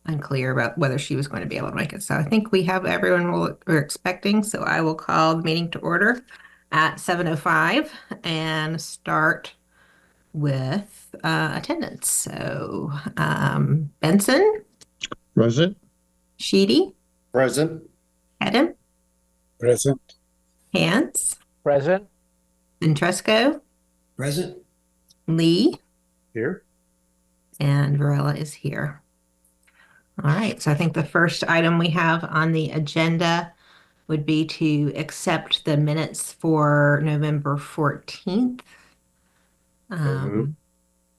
unclear about whether she was going to be able to make it. So I think we have everyone we're expecting. So I will call the meeting to order at 7:05 and start with attendance. So Benson, Present. Sheedy, Present. Adam, Present. Hans, Present. Ventresco, Present. Lee, Here. and Varela is here. All right, so I think the first item we have on the agenda would be to accept the minutes for November 14th.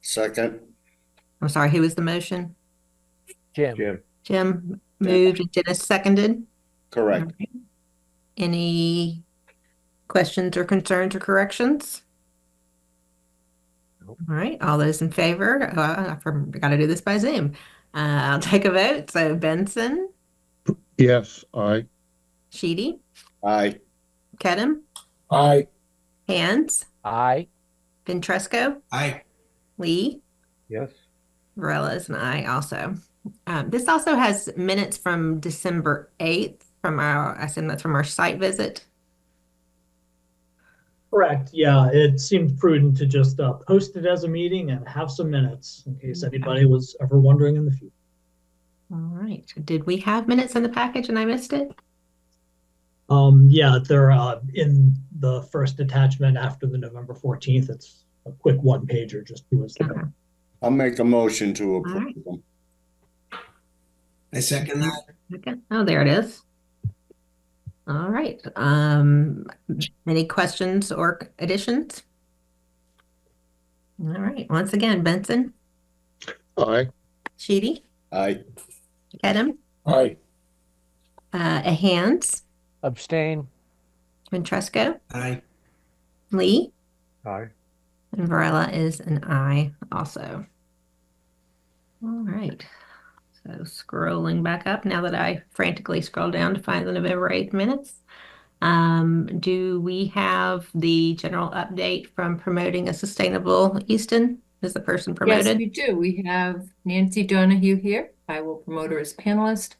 Second. I'm sorry, who was the motion? Jim. Jim moved and Dennis seconded. Correct. All right. Any questions or concerns or corrections? Nope. All right, all those in favor? I forgot to do this by Zoom. I'll take a vote. So Benson, Yes, aye. Sheedy, Aye. Kedem, Aye. Hands, Aye. Ventresco, Aye. Lee, Yes. Varela is an aye also. This also has minutes from December 8th from I assume that's from our site visit. Correct. Yeah, it seemed prudent to just post it as a meeting and have some minutes in case anybody was ever wondering in the future. All right. Did we have minutes in the package and I missed it? Yeah, they're in the first attachment after the November 14th. It's a quick one pager, just do as Okay. I'll make a motion to All approve right. them. I second that. Okay. Oh, there it is. All right. Any questions or additions? All right. Once again, Benson, Aye. Sheedy, Aye. Kedem, Aye. Hands, Abstain. Ventresco, Aye. Lee, Aye. and Varela is an aye also. All right. So scrolling back up now that I frantically scroll down to find the November 8th minutes. Do we have the general update from promoting a sustainable Easton? Is the person Yes, promoted? we do. We have Nancy Donahue here. I will promote her as panelist.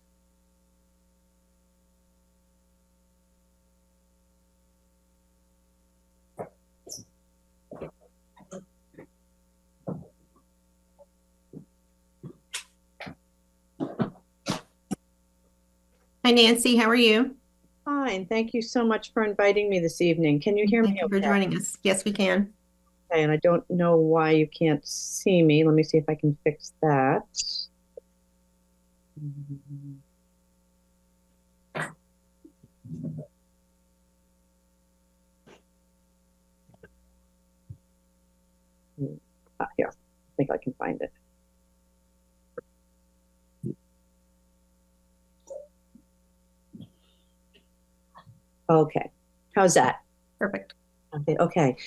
Hi, Nancy. How are you? Fine. Thank you so much for inviting me this evening. Can you hear Thank me you for okay? joining us. Yes, we can. Okay, and I don't know why you can't see me. Let me see if I can fix that. Here, I think I can find it. Okay, how's that? Perfect. Okay.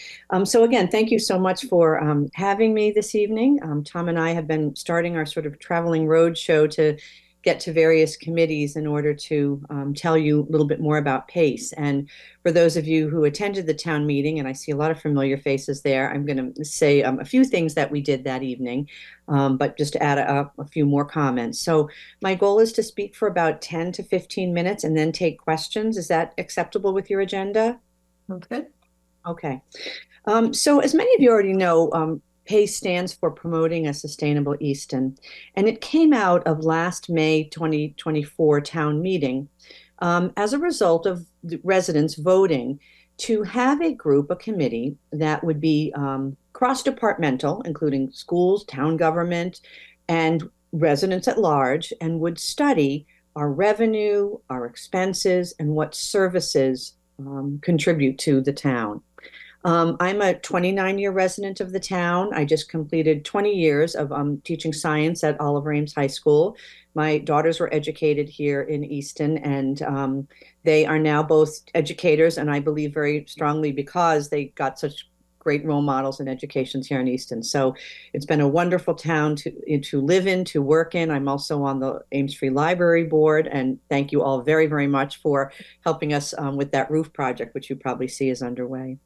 So again, thank you so much for having me this evening. Tom and I have been starting our sort of traveling road show to get to various committees in order to tell you a little bit more about PACE. And for those of you who attended the town meeting, and I see a lot of familiar faces there, I'm going to say a few things that we did that evening, but just to add a few more comments. So my goal is to speak for about 10 to 15 minutes and then take questions. Is that acceptable with your agenda? Sounds good. Okay. So as many of you already know, PACE stands for Promoting a Sustainable Easton, and it came out of last May 2024 town meeting as a result of the residents voting to have a group, a committee that would be cross-departmental, including schools, town government, and residents at large, and would study our revenue, our expenses, and what services contribute to the town. I'm a 29-year resident of the town. I just completed 20 years of teaching science at Oliver Ames High School. My daughters were educated here in Easton, and they are now both educators, and I believe very strongly because they got such great role models and educations here in Easton. So it's been a wonderful town to live in, to work in. I'm also on the Ames Free Library Board, and thank you all very, very much for helping us with that roof project, which you probably see is underway.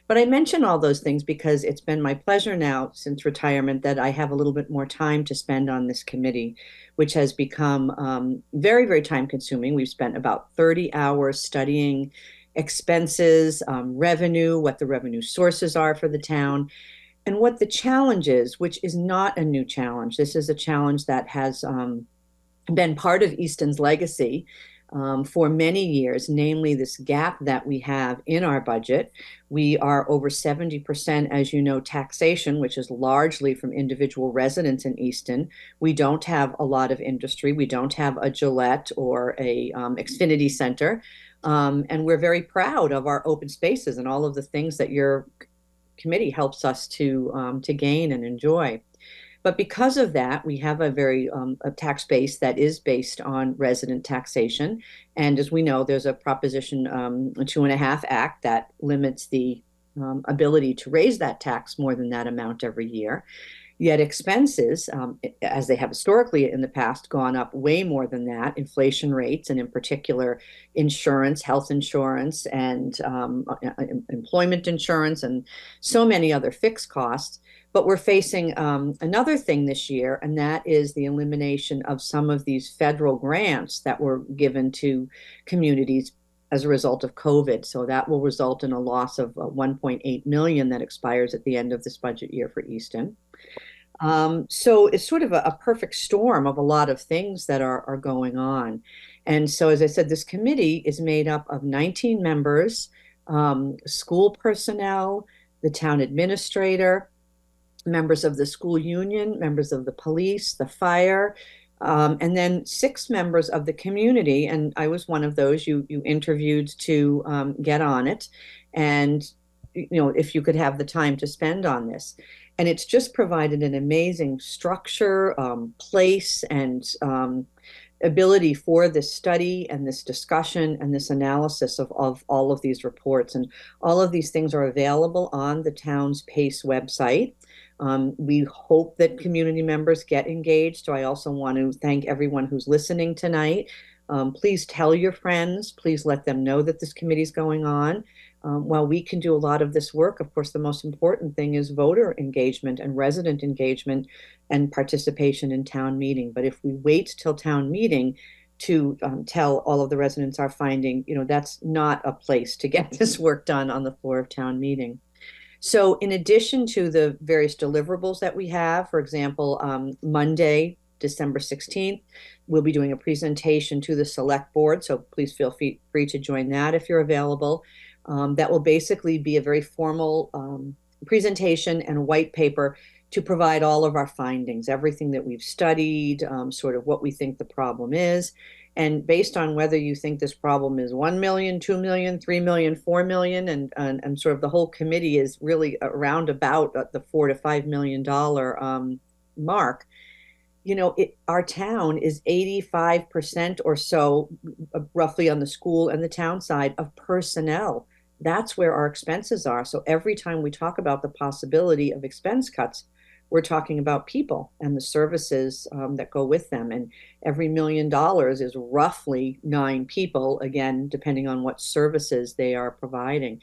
But I mention all those things because it's been my pleasure now since retirement that I have a little bit more time to spend on this committee, which has become very, very time consuming. We've spent about 30 hours studying expenses, revenue, what the revenue sources are for the town, and what the challenge is, which is not a new challenge. This is a challenge that has been part of Easton's legacy for many years, namely this gap that we have in our budget. We are over 70%, as you know, taxation, which is largely from individual residents in Easton. We don't have a lot of industry. We don't have a Gillette or a Xfinity Center. And we're very proud of our open spaces and all of the things that your committee helps us to gain and enjoy. But because of that, we have a very a tax base that is based on resident taxation. And as we know, there's a Proposition 2.5 Act that limits the ability to raise that tax more than that amount every year. Yet expenses, as they have historically in the past, gone up way more than that. Inflation rates, and in particular, insurance, health insurance, and employment insurance, and so many other fixed costs. But we're facing another thing this year, and that is the elimination of some of these federal grants that were given to communities as a result of COVID. So that will result in a loss of 1.8 million that expires at the end of this budget year for Easton. So it's sort of a perfect storm of a lot of things that are going on. And so, as I said, this committee is made up of 19 members, school personnel, the town administrator, members of the school union, members of the police, the fire, and then 6 members of the community. And I was one of those you interviewed to get on it. And, you know, if you could have the time to spend on this. And it's just provided an amazing structure, place, and ability for this study and this discussion and this analysis of all of these reports. And all of these things are available on the town's PACE website. We hope that community members get engaged. So I also want to thank everyone who's listening tonight. Please tell your friends. Please let them know that this committee is going on. While we can do a lot of this work, of course, the most important thing is voter engagement and resident engagement and participation in town meeting. But if we wait till town meeting to tell all of the residents our finding, you know, that's not a place to get this work done on the floor of town meeting. So in addition to the various deliverables that we have, for example, Monday, December 16th, we'll be doing a presentation to the select board. So please feel free to join that if you're available. That will basically be a very formal presentation and white paper to provide all of our findings, everything that we've studied, sort of what we think the problem is. And based on whether you think this problem is 1 million, 2 million, 3 million, 4 million, and sort of the whole committee is really around about the $4 to $5 million mark, you know, our town is 85% or so, roughly on the school and the town side, of personnel. That's where our expenses are. So every time we talk about the possibility of expense cuts, we're talking about people and the services that go with them. And every $1 million is roughly 9 people, again, depending on what services they are providing.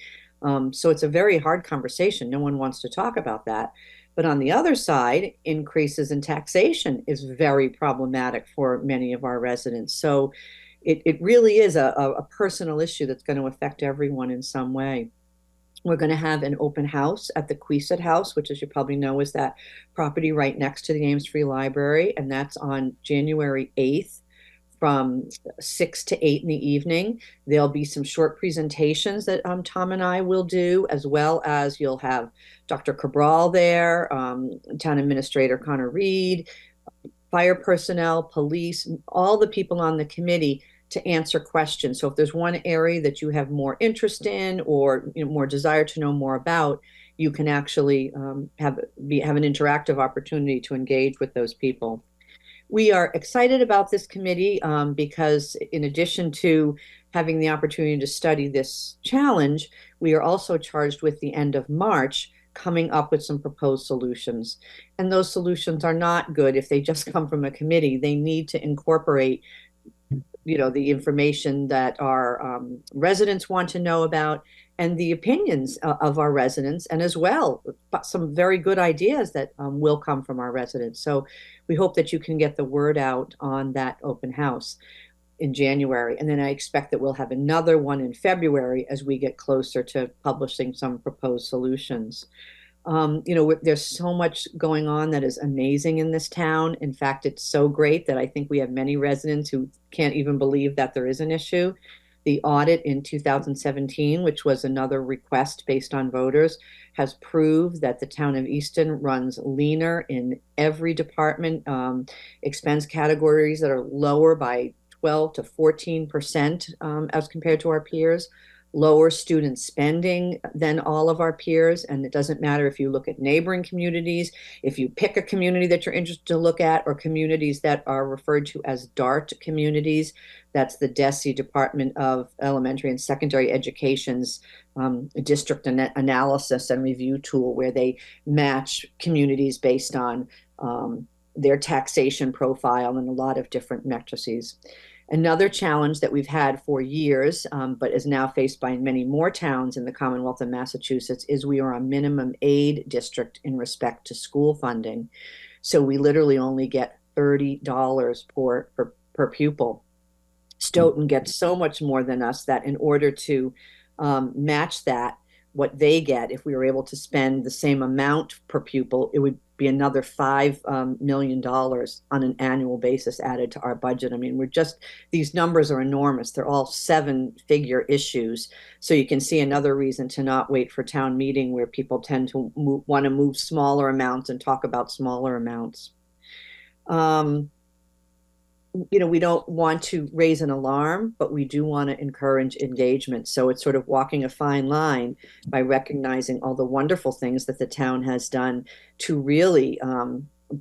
So it's a very hard conversation. No one wants to talk about that. But on the other side, increases in taxation is very problematic for many of our residents. So it really is a personal issue that's going to affect everyone in some way. We're going to have an open house at the Queeset House, which, as you probably know, is that property right next to the Ames Free Library. And that's on January 8th from 6 to 8 in the evening. There'll be some short presentations that Tom and I will do, as well as you'll have Dr. Cabral there, Town Administrator Connor Reed, fire personnel, police, all the people on the committee to answer questions. So if there's one area that you have more interest in or more desire to know more about, you can actually have an interactive opportunity to engage with those people. We are excited about this committee because in addition to having the opportunity to study this challenge, we are also charged with the end of March coming up with some proposed solutions. And those solutions are not good if they just come from a committee. They need to incorporate the information that our residents want to know about, and the opinions of our residents, and as well, some very good ideas that will come from our residents. So we hope that you can get the word out on that open house in January. And then I expect that we'll have another one in February as we get closer to publishing some proposed solutions. There's so much going on that is amazing in this town. In fact, it's so great that I think we have many residents who can't even believe that there is an issue. The audit in 2017, which was another request based on voters, has proved that the town of Easton runs leaner in every department, expense categories that are lower by 12 to 14% as compared to our peers, lower student spending than all of our peers. And it doesn't matter if you look at neighboring communities, if you pick a community that you're interested to look at, or communities that are referred to as DART communities. That's the DESE, Department of Elementary and Secondary Education's district analysis and review tool, where they match communities based on their taxation profile and a lot of different matrices. Another challenge that we've had for years, but is now faced by many more towns in the Commonwealth of Massachusetts, is we are a minimum aid district in respect to school funding. So we literally only get $30 per pupil. Stoughton gets so much more than us that in order to match that, what they get, if we were able to spend the same amount per pupil, it would be another $5 million on an annual basis added to our budget. I mean, these numbers are enormous. They're all 7-figure issues. So you can see another reason to not wait for town meeting, where people tend to want to move smaller amounts and talk about smaller amounts. We don't want to raise an alarm, but we do want to encourage engagement. So it's sort of walking a fine line by recognizing all the wonderful things that the town has done to really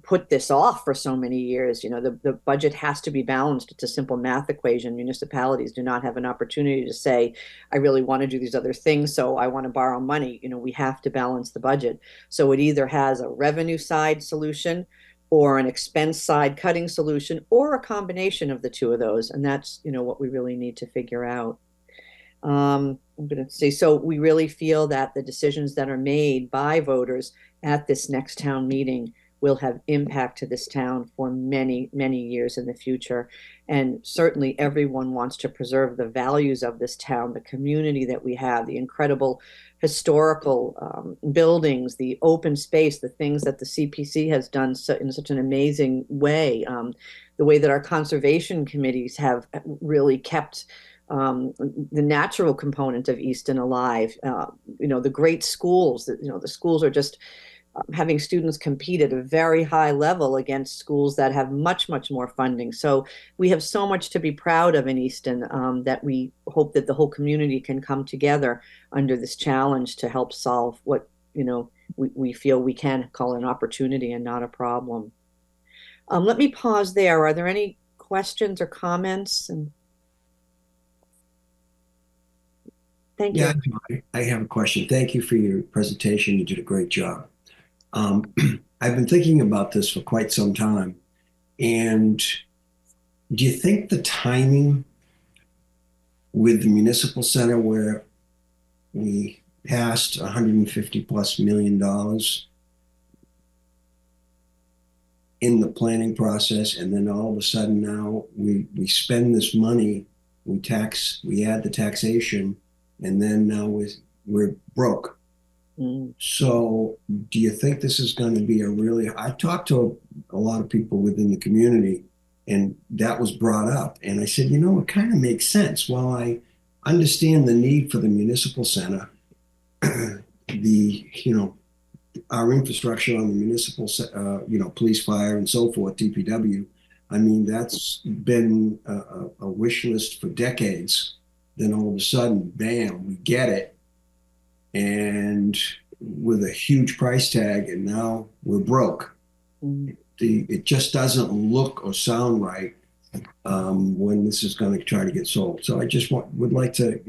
put this off for so many years. The budget has to be balanced. It's a simple math equation. Municipalities do not have an opportunity to say, I really want to do these other things, so I want to borrow money. We have to balance the budget. So it either has a revenue side solution, or an expense side cutting solution, or a combination of the two of those. And that's, what we really need to figure out. I'm going to say, so we really feel that the decisions that are made by voters at this next town meeting will have impact to this town for many, many years in the future. And certainly everyone wants to preserve the values of this town, the community that we have, the incredible historical buildings, the open space, the things that the CPC has done in such an amazing way, the way that our conservation committees have really kept the natural component of Easton alive. The great schools, the schools are just having students compete at a very high level against schools that have much, much more funding. So we have so much to be proud of in Easton that we hope that the whole community can come together under this challenge to help solve what, we feel we can call an opportunity and not a problem. Let me pause there. Are there any questions or comments? Thank you. Yeah, I have a question. Thank you for your presentation. You did a great job. I've been thinking about this for quite some time. And do you think the timing with the municipal center, where we passed $150+ million in the planning process, and then all of a sudden now we spend this money, we add the taxation, and then now we're broke? So do you think this is going to be I talked to a lot of people within the community, and that was brought up. And I said, it kind of makes sense. While I understand the need for the municipal center, our infrastructure on the municipal, police, fire, and so forth, DPW, I mean, that's been a wish list for decades. Then all of a sudden, bam, we get it. And with a huge price tag, and now we're broke. It just doesn't look or sound right when this is going to try to get sold. So I just would like to,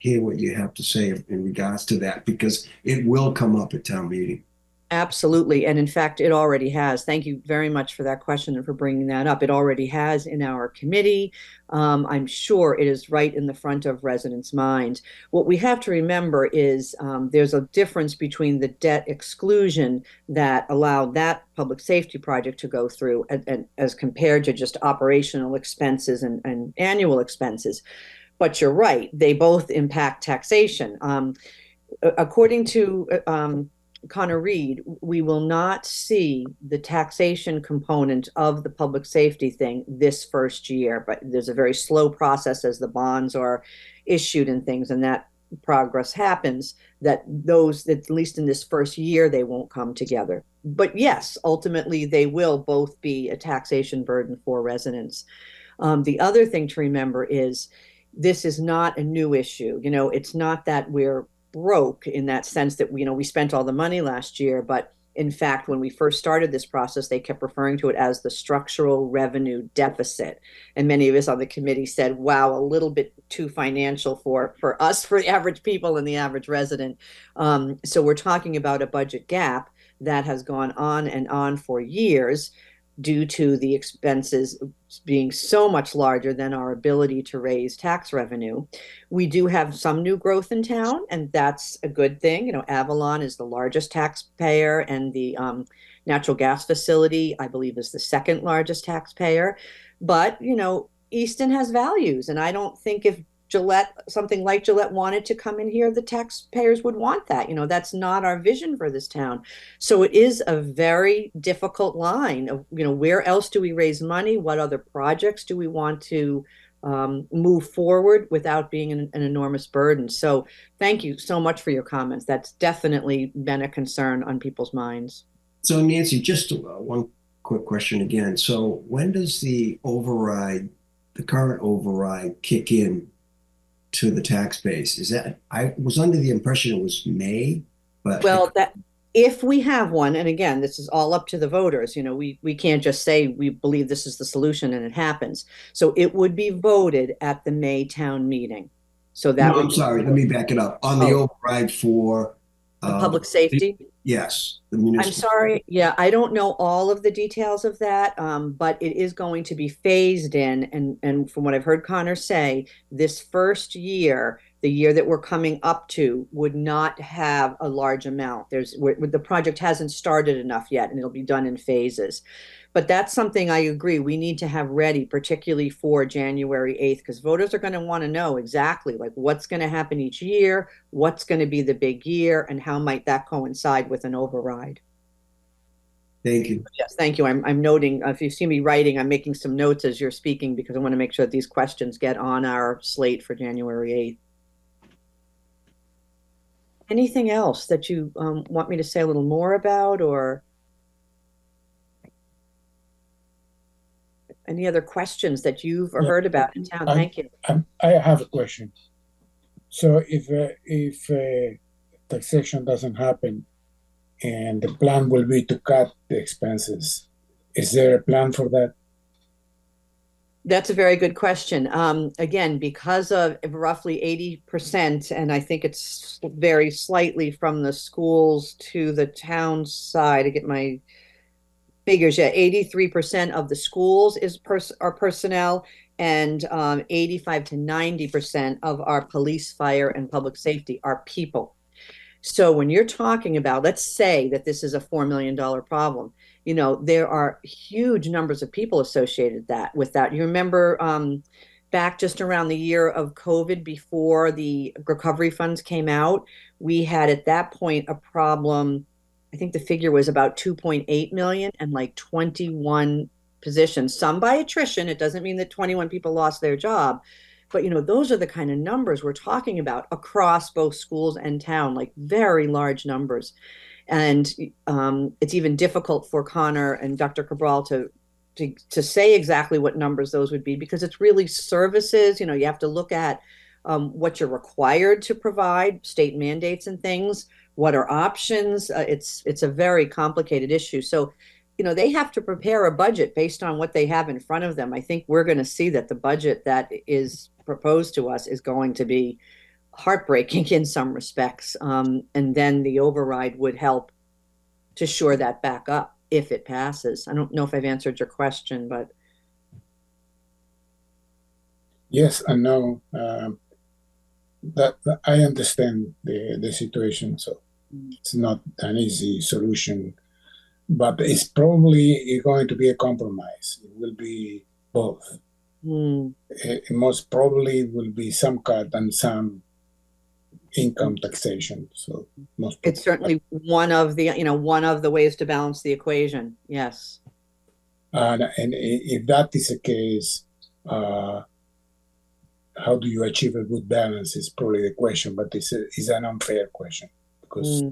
hear what you have to say in regards to that, because it will come up at town meeting. Absolutely. And in fact, it already has. Thank you very much for that question and for bringing that up. It already has in our committee. I'm sure it is right in the front of residents' minds. What we have to remember is there's a difference between the debt exclusion that allowed that public safety project to go through and as compared to just operational expenses and annual expenses. But you're right, they both impact taxation. According to Connor Reed, we will not see the taxation component of the public safety thing this first year, but there's a very slow process as the bonds are issued and things, and that progress happens, that those, at least in this first year, they won't come together. But yes, ultimately, they will both be a taxation burden for residents. The other thing to remember is this is not a new issue. You know, it's not that we're broke in that sense that we spent all the money last year, but in fact, when we first started this process, they kept referring to it as the structural revenue deficit. And many of us on the committee said, wow, a little bit too financial for us, for the average people and the average resident. So we're talking about a budget gap that has gone on and on for years due to the expenses being so much larger than our ability to raise tax revenue. We do have some new growth in town, and that's a good thing. You know, Avalon is the largest taxpayer, and the natural gas facility, I believe, is the second largest taxpayer. But, you know, Easton has values, and I don't think if something like Gillette wanted to come in here, the taxpayers would want that. You know, that's not our vision for this town. So it is a very difficult line of, you know, where else do we raise money? What other projects do we want to move forward without being an enormous burden? So thank you so much for your comments. That's definitely been a concern on people's minds. So Nancy, just one quick question again. So when does the current override kick in to the tax base? Is that, I was under the impression it was May, but well, that if we have one, and again, this is all up to the voters, you know, we can't just say we believe this is the solution and it happens. So it would be voted at the May town meeting. So that I'm sorry, let me back it up. On the override for the public safety. Yes, the I'm municipal. sorry. Yeah, I don't know all of the details of that, but it is going to be phased in. And from what I've heard Connor say, this first year, the year that we're coming up to, would not have a large amount. The project hasn't started enough yet, and it'll be done in phases. But that's something I agree we need to have ready, particularly for January 8th, because voters are going to want to know exactly like what's going to happen each year, what's going to be the big year, and how might that coincide with an override. Thank you. Yes, thank you. I'm noting, if you see me writing, I'm making some notes as you're speaking because I want to make sure that these questions get on our slate for January 8th. Anything else that you want me to say a little more about, or any other questions that you've heard about in town? Thank you. I have a question. So if taxation doesn't happen and the plan will be to cut the expenses, is there a plan for that? That's a very good question. Again, because of roughly 80%, and I think it's very slightly from the schools to the town side, I get my figures, yeah, 83% of the schools are personnel, and 85 to 90% of our police, fire, and public safety are people. So when you're talking about, let's say that this is a $4 million problem, you know, there are huge numbers of people associated with that. You remember back just around the year of COVID, before the recovery funds came out, we had at that point a problem. I think the figure was about 2.8 million and like 21 positions, some by attrition. It doesn't mean that 21 people lost their job, but you know, those are the kind of numbers we're talking about across both schools and town, like very large numbers. And it's even difficult for Connor and Dr. Cabral to say exactly what numbers those would be, because it's really services. You know, you have to look at what you're required to provide, state mandates and things. What are options? It's a very complicated issue. So, you know, they have to prepare a budget based on what they have in front of them. I think we're going to see that the budget that is proposed to us is going to be heartbreaking in some respects. And then the override would help to shore that back up if it passes. I don't know if I've answered your question, but Yes and no. That I understand the situation, so it's not an easy solution, but it's probably going to be a compromise. It will be both. It most probably will be some cut and some income taxation. So most it's certainly one of the ways to balance the equation. Yes. and if that is the case, how do you achieve a good balance is probably the question, but it's an unfair question because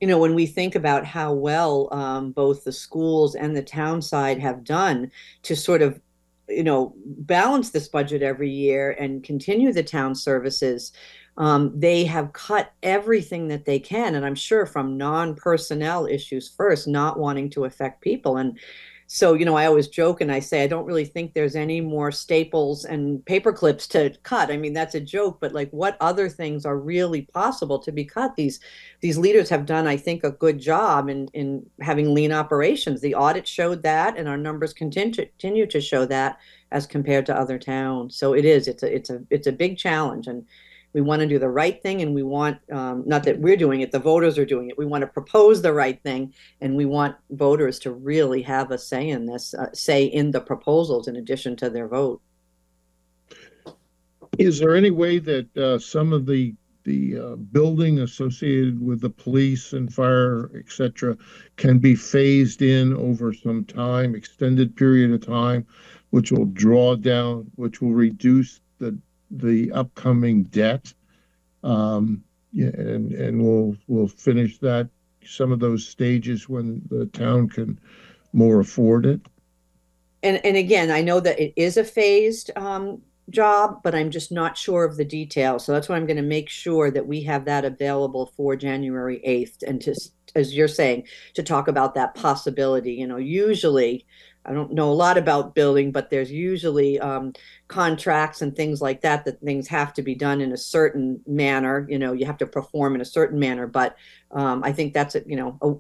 when we think about how well both the schools and the town side have done to sort of balance this budget every year and continue the town services, they have cut everything that they can, and I'm sure from non-personnel issues first, not wanting to affect people. And so, I always joke and I say, I don't really think there's any more staples and paper clips to cut. I mean, that's a joke, but like what other things are really possible to be cut? These leaders have done, I think, a good job in having lean operations. The audit showed that, and our numbers continue to show that as compared to other towns. So it's a big challenge, and we want to do the right thing, and we want, not that we're doing it, the voters are doing it. We want to propose the right thing, and we want voters to really have a say in this, say in the proposals in addition to their vote. Is there any way that some of the building associated with the police and fire, etc., can be phased in over some time, extended period of time, which will which will reduce the upcoming debt, and we'll finish some of those stages when the town can more afford it? And again, I know that it is a phased job, but I'm just not sure of the details. So that's why I'm going to make sure that we have that available for January 8th. And as you're saying, to talk about that possibility. Usually, I don't know a lot about building, but there's usually contracts and things like that things have to be done in a certain manner. You have to perform in a certain manner. But I think that's a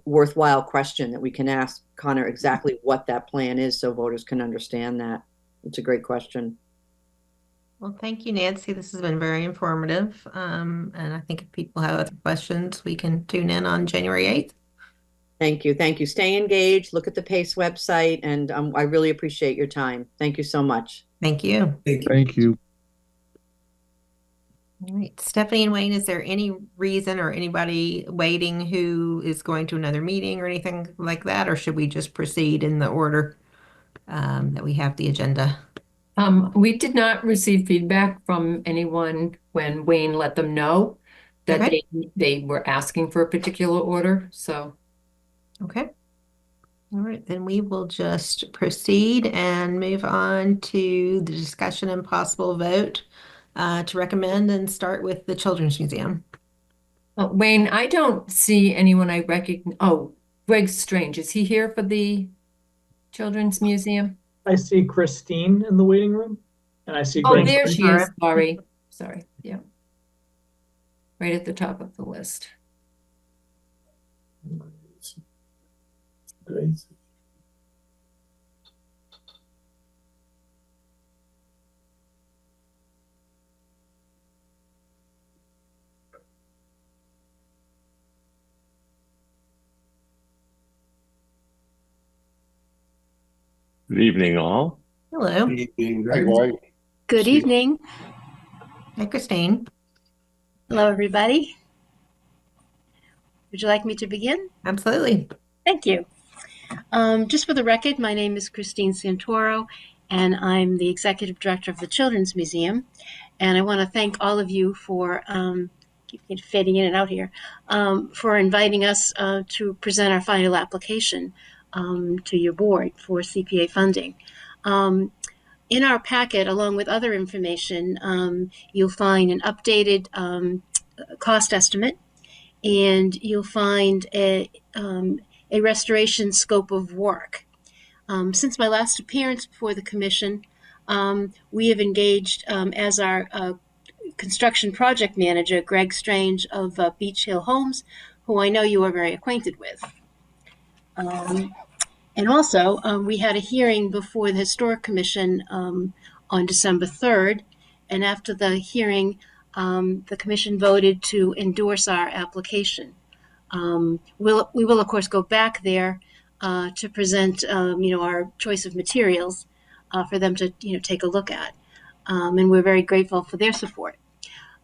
worthwhile question that we can ask Connor exactly what that plan is so voters can understand that. It's a great question. Well, thank you, Nancy. This has been very informative. And I think if people have other questions, we can tune in on January 8th. Thank you. Thank you. Stay engaged. Look at the PACE website. And I really appreciate your time. Thank you so much. Thank you. Thank you. All right. Stephanie and Wayne, is there any reason or anybody waiting who is going to another meeting or anything like that? Or should we just proceed in the order that we have the agenda? We did not receive feedback from anyone when Wayne let them know that Okay. they were asking for a particular order. So, Okay. All right, then we will just proceed and move on to the discussion and possible vote to recommend and start with the Children's Museum. Wayne, I don't see anyone I recognize. Oh, Greg Strange, is he here for the Children's Museum? I see Christine in the waiting room, and I see Oh, Greg. there she is. Sorry. Yeah. Right at the top of the list. great. Good evening, all. Hello. Hi, Greg. Good evening. Hi, Christine. Hello, everybody. Would you like me to begin? Absolutely. Thank you. Just for the record, my name is Christine Santoro, and I'm the Executive Director of the Children's Museum. And I want to thank all of you for, keep fading in and out here, for inviting us to present our final application to your board for CPA funding. In our packet, along with other information, you'll find an updated cost estimate, and you'll find a restoration scope of work. Since my last appearance before the commission, we have engaged as our construction project manager, Greg Strange of Beach Hill Homes, who I know you are very acquainted with. And also, we had a hearing before the Historic Commission on December 3rd. And after the hearing, the commission voted to endorse our application. We will, of course, go back there to present, our choice of materials for them to, take a look at. And we're very grateful for their support.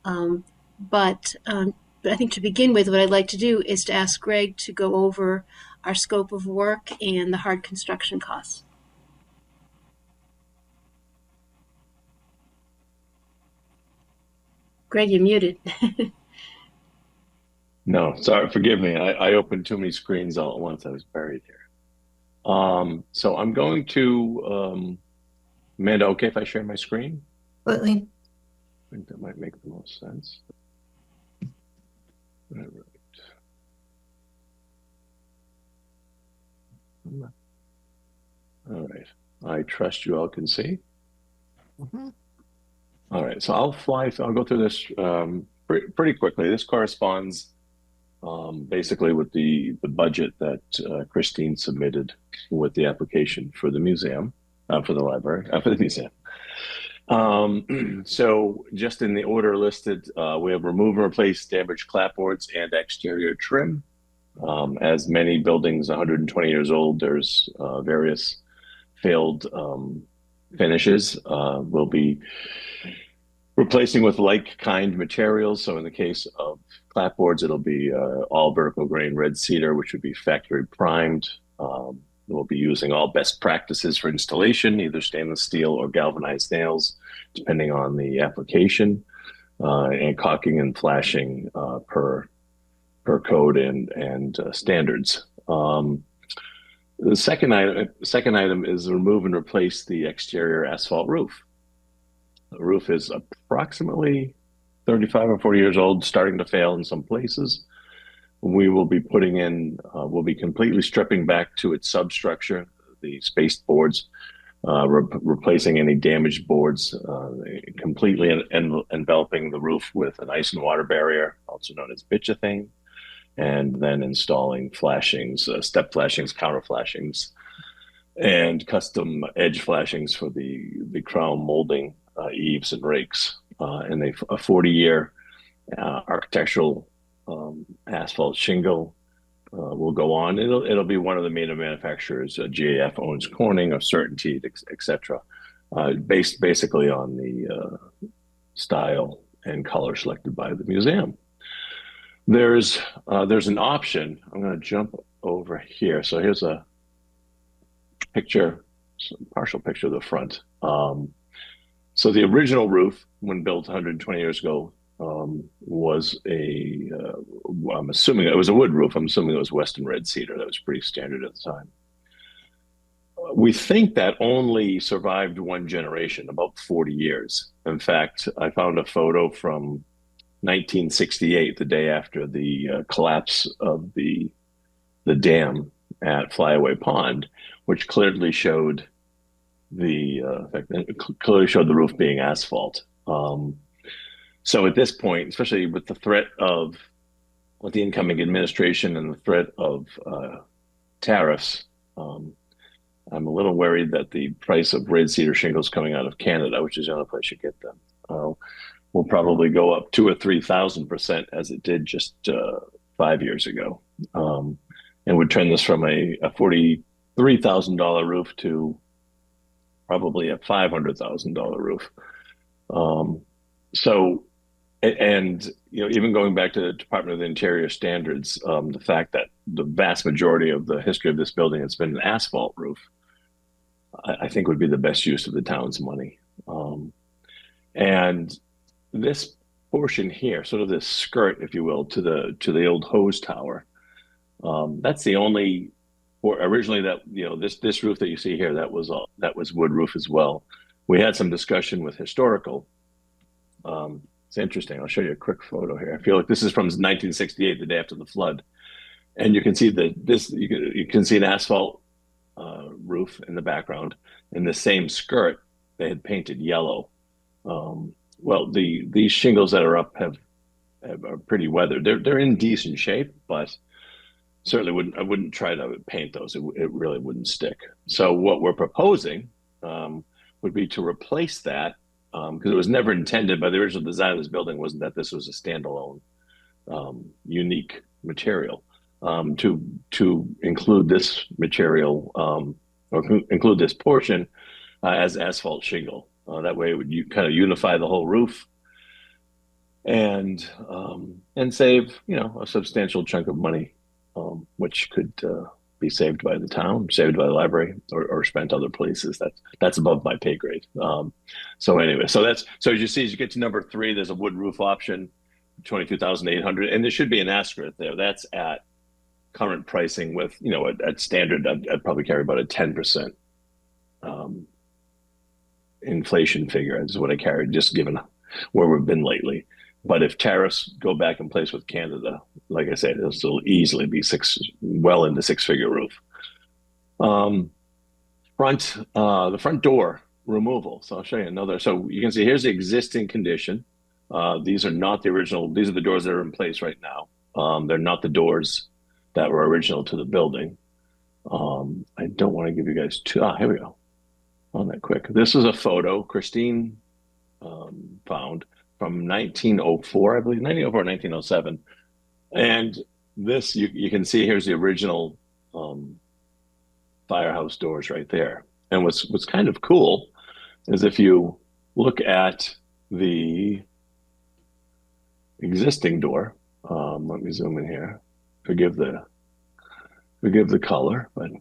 But I think to begin with, what I'd like to do is to ask Greg to go over our scope of work and the hard construction costs. Greg, you're muted. No, sorry, forgive me. I opened too many screens all at once. I was buried here. So I'm going to, Amanda, okay if I share my screen? Absolutely. I think that might make the most sense. All right. All right. I trust you all can see. All right. So I'll go through this pretty quickly. This corresponds basically with the budget that Christine submitted with the application for the museum, for the library, for the museum. So just in the order listed, we have remove and replace damaged clapboards and exterior trim. As many buildings 120 years old, there's various failed finishes. We'll be replacing with like-kind materials. So in the case of clapboards, it'll be all vertical grain red cedar, which would be factory primed. We'll be using all best practices for installation, either stainless steel or galvanized nails, depending on the application, and caulking and flashing per code and standards. The second item is remove and replace the exterior asphalt roof. The roof is approximately 35 or 40 years old, starting to fail in some places. We will be putting in, we'll be completely stripping back to its substructure, the spaced boards, replacing any damaged boards, completely enveloping the roof with an ice and water barrier, also known as bitchathane, and then installing flashings, step flashings, counter flashings, and custom edge flashings for the crown molding eaves and rakes. And a 40-year architectural asphalt shingle will go on. It'll be one of the main manufacturers. GAF owns Corning, of Certainty, etc. Based basically on the style and color selected by the museum. There's an option. I'm going to jump over here. So here's a picture, partial picture of the front. So the original roof, when built 120 years ago, was I'm assuming it was a wood roof. I'm assuming it was Western red cedar. That was pretty standard at the time. We think that only survived one generation, about 40 years. In fact, I found a photo from 1968, the day after the collapse of the dam at Flyaway Pond, which clearly showed the roof being asphalt. So at this point, especially with the threat of the incoming administration and the threat of tariffs, I'm a little worried that the price of red cedar shingles coming out of Canada, which is the only place you get them, will probably go up 2,000 or 3,000% as it did just 5 years ago, and would turn this from a $43,000 roof to probably a $500,000 roof. So, and even going back to the Department of the Interior standards, the fact that the vast majority of the history of this building has been an asphalt roof, I think would be the best use of the town's money. And this portion here, sort of this skirt, if you will, to the old hose tower, that's the only, or originally that, this roof that you see here, that was wood roof as well. We had some discussion with historical. It's interesting. I'll show you a quick photo here. I feel like this is from 1968, the day after the flood, and you can see you can see an asphalt roof in the background, and the same skirt they had painted yellow. Well, these shingles that are up have are pretty weathered. They're in decent shape, but certainly I wouldn't try to paint those. It really wouldn't stick. So what we're proposing would be to replace that, because it was never intended by the original design of this building, wasn't that this was a standalone unique material, to include this material, or include this portion as asphalt shingle. That way it would kind of unify the whole roof, and save, a substantial chunk of money, which could be saved by the town, saved by the library, or spent other places. That's above my pay grade. So anyway, so as you see, as you get to number 3, there's a wood roof option, $22,800, and there should be an asterisk there. That's at current pricing with, at standard, I'd probably carry about a 10% inflation figure. Is what I carried, just given where we've been lately. But if tariffs go back in place with Canada, like I said, it'll still easily be well into 6-figure roof. The front door removal. So I'll show you another. So you can see here's the existing condition. These are not the original. These are the doors that are in place right now. They're not the doors that were original to the building. I don't want to give you guys here we go. On that quick. This is a photo Christine found from 1904, I believe, 1904, 1907. And this, you can see here's the original firehouse doors right there. And what's kind of cool is if you look at the existing door, let me zoom in here. Forgive the color, but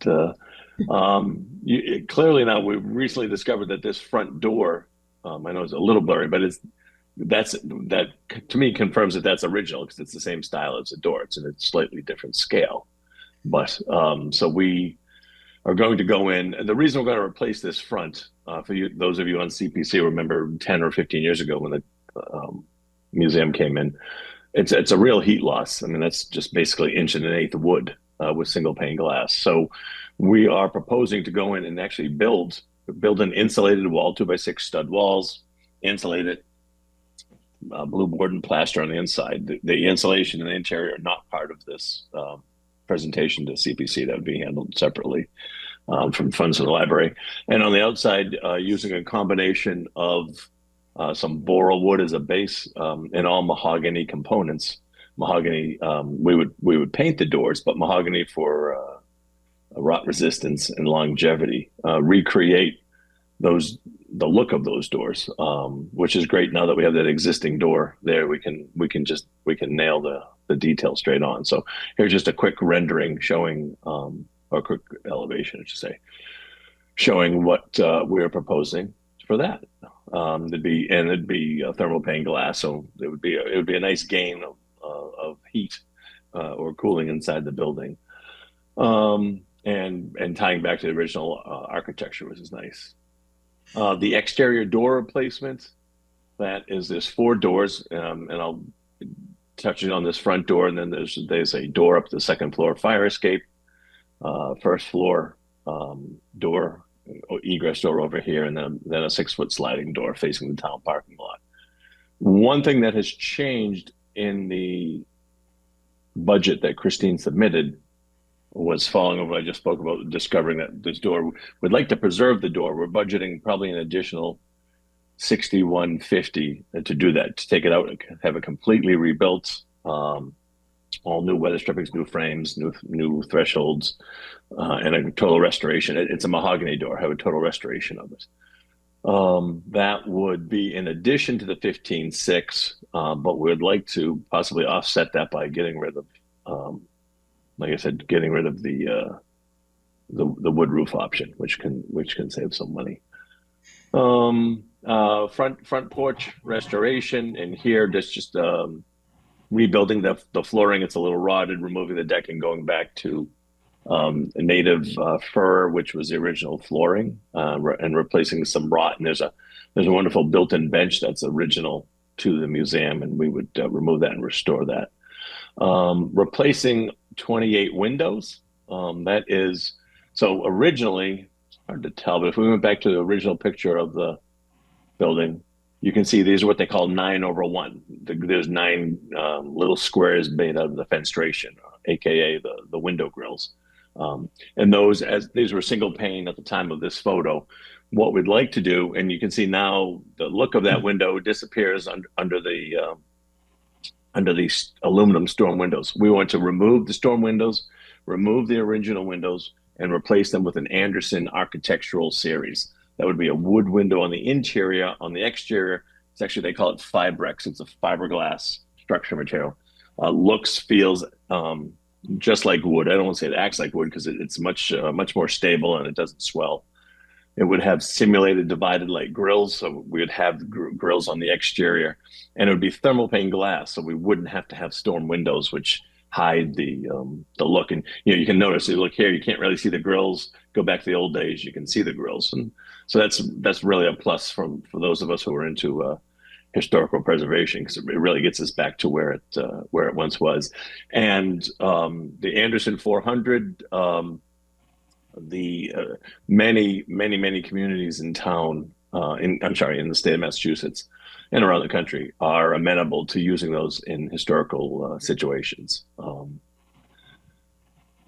clearly now we've recently discovered that this front door, I know it's a little blurry, but that to me confirms that that's original, because it's the same style as the door. It's in a slightly different scale. But so we are going to go in. The reason we're going to replace this front, for you, those of you on CPC, remember 10 or 15 years ago when the museum came in, it's a real heat loss. I mean, that's just basically 1 1/8 of wood with single pane glass. So we are proposing to go in and actually build an insulated wall, 2x6 stud walls, insulate it, blue board and plaster on the inside. The insulation and the interior are not part of this presentation to CPC. That would be handled separately from funds of the library. And on the outside, using a combination of some boral wood as a base, and all mahogany components. Mahogany, we would paint the doors, but mahogany for rot resistance and longevity, recreate the look of those doors, which is great. Now that we have that existing door there, we can nail the detail straight on. So here's just a quick rendering showing, or quick elevation, I should say, showing what we're proposing for that. It'd be thermal pane glass, so it would be a nice gain of heat or cooling inside the building, and tying back to the original architecture, which is nice. The exterior door replacement, that is, there's 4 doors, and I'll touch on this front door, and then there's a door up the 2nd floor fire escape, 1st floor door, egress door over here, and then a 6-foot sliding door facing the town parking lot. One thing that has changed in the budget that Christine submitted was following over. I just spoke about discovering that this door, we'd like to preserve the door. We're budgeting probably an additional $6,150 to do that, to take it out and have it completely rebuilt, all new weather strippings, new frames, new thresholds, and a total restoration. It's a mahogany door. Have a total restoration of it. That would be in addition to the 15.6, but we'd like to possibly offset that by getting rid of, like I said, getting rid of the wood roof option, which can save some money. Front porch restoration, and here just rebuilding the flooring. It's a little rotted, removing the decking, going back to a native fir, which was the original flooring, and replacing some rot. And there's a wonderful built-in bench that's original to the museum, and we would remove that and restore that. Replacing 28 windows. That is, so originally, it's hard to tell, but if we went back to the original picture of the building, you can see these are what they call 9/1. There's 9 little squares made out of the fenestration, aka the window grills. And those, as these were single pane at the time of this photo, what we'd like to do, and you can see now the look of that window disappears under these aluminum storm windows. We want to remove the storm windows, remove the original windows, and replace them with an Anderson architectural series. That would be a wood window on the interior. On the exterior, it's actually, they call it Fibrex. It's a fiberglass structure material. Looks, feels just like wood. I don't want to say it acts like wood because it's much more stable and it doesn't swell. It would have simulated divided light grills, so we would have grills on the exterior, and it would be thermal pane glass, so we wouldn't have to have storm windows, which hide the look. And you can notice, you look here, you can't really see the grills. Go back to the old days, you can see the grills, and so that's really a plus for those of us who are into historical preservation, because it really gets us back to where it once was. And the Anderson 400. Many communities in town, in the state of Massachusetts and around the country, are amenable to using those in historical situations.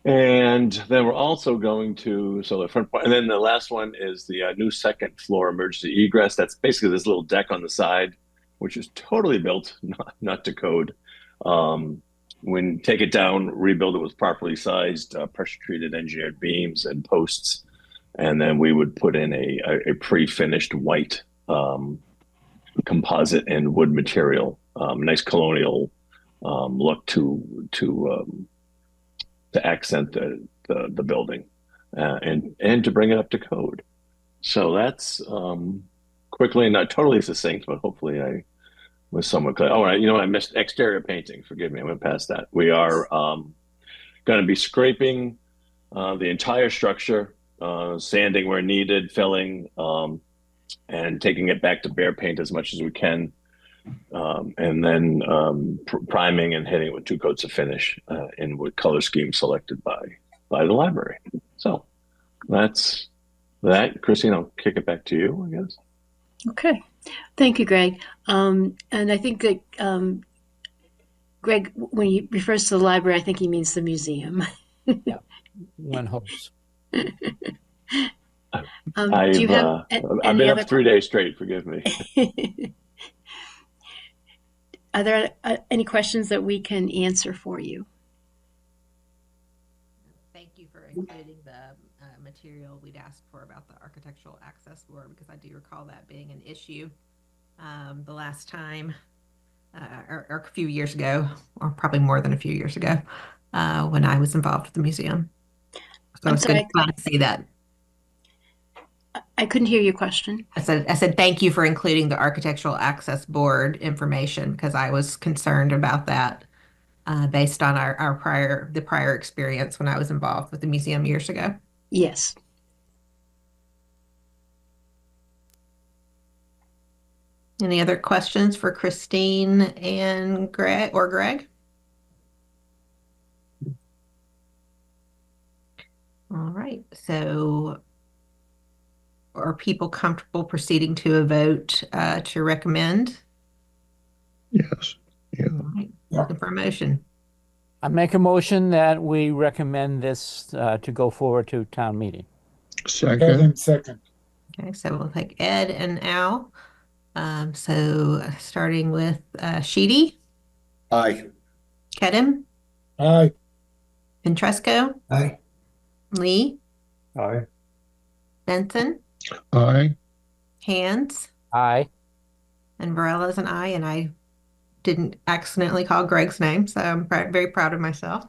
And then we're also going to, so the front part, and then the last one is the new second floor emergency egress. That's basically this little deck on the side, which is totally built, not to code. When take it down, rebuild it with properly sized, pressure-treated engineered beams and posts, and then we would put in a pre-finished white composite and wood material, nice colonial look to accent the building and to bring it up to code. So that's quickly, not totally succinct, but hopefully I was somewhat clear. All right, I missed exterior painting. Forgive me, I went past that. We are going to be scraping the entire structure, sanding where needed, filling, and taking it back to bare paint as much as we can, and then priming and hitting it with 2 coats of finish in what color scheme selected by the library. So that's that. Christine, I'll kick it back to you, I guess. Okay. Thank you, Greg. And I think that Greg, when he refers to the library, I think he means the museum. Yeah, one hopes. Do I've you have been any up other 3 days straight. Forgive me. Are there any questions that we can answer for you? Thank you for including the material we'd asked for about the architectural access board, because I do recall that being an issue the last time, or a few years ago, or probably more than a few years ago, when I was involved with the museum. So it's good to see that. I couldn't hear your question. I said thank you for including the architectural access board information, because I was concerned about that based on the prior experience when I was involved with the museum years ago. Yes. Any other questions for Christine and Greg? All right, so are people comfortable proceeding to a vote to recommend? Yes. Yeah. All right, looking for a motion. I make a motion that we recommend this to go forward to town meeting. Second. Okay, so we'll take Ed and Al. So starting with Sheedy, Aye. Kedem, Aye. Ventresco, Aye. Lee, Aye. Benson, Aye. Hands, Aye. and Varela is an aye, and I didn't accidentally call Greg's name, so I'm very proud of myself.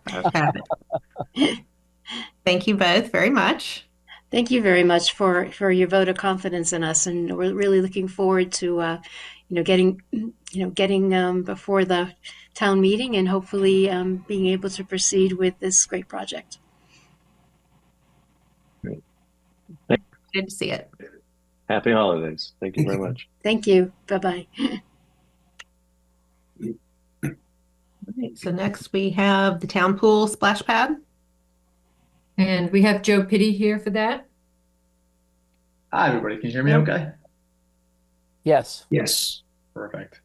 Thank you both very much. Thank you very much for your vote of confidence in us, and we're really looking forward to getting before the town meeting and hopefully being able to proceed with this great project. Good to see it. Happy holidays. Thank you very much. Thank you. Bye-bye. All right, so next we have the town pool splash pad. And we have Joe Pitti here for that. Hi, everybody. Can you hear me okay? Yes. Yes. Perfect.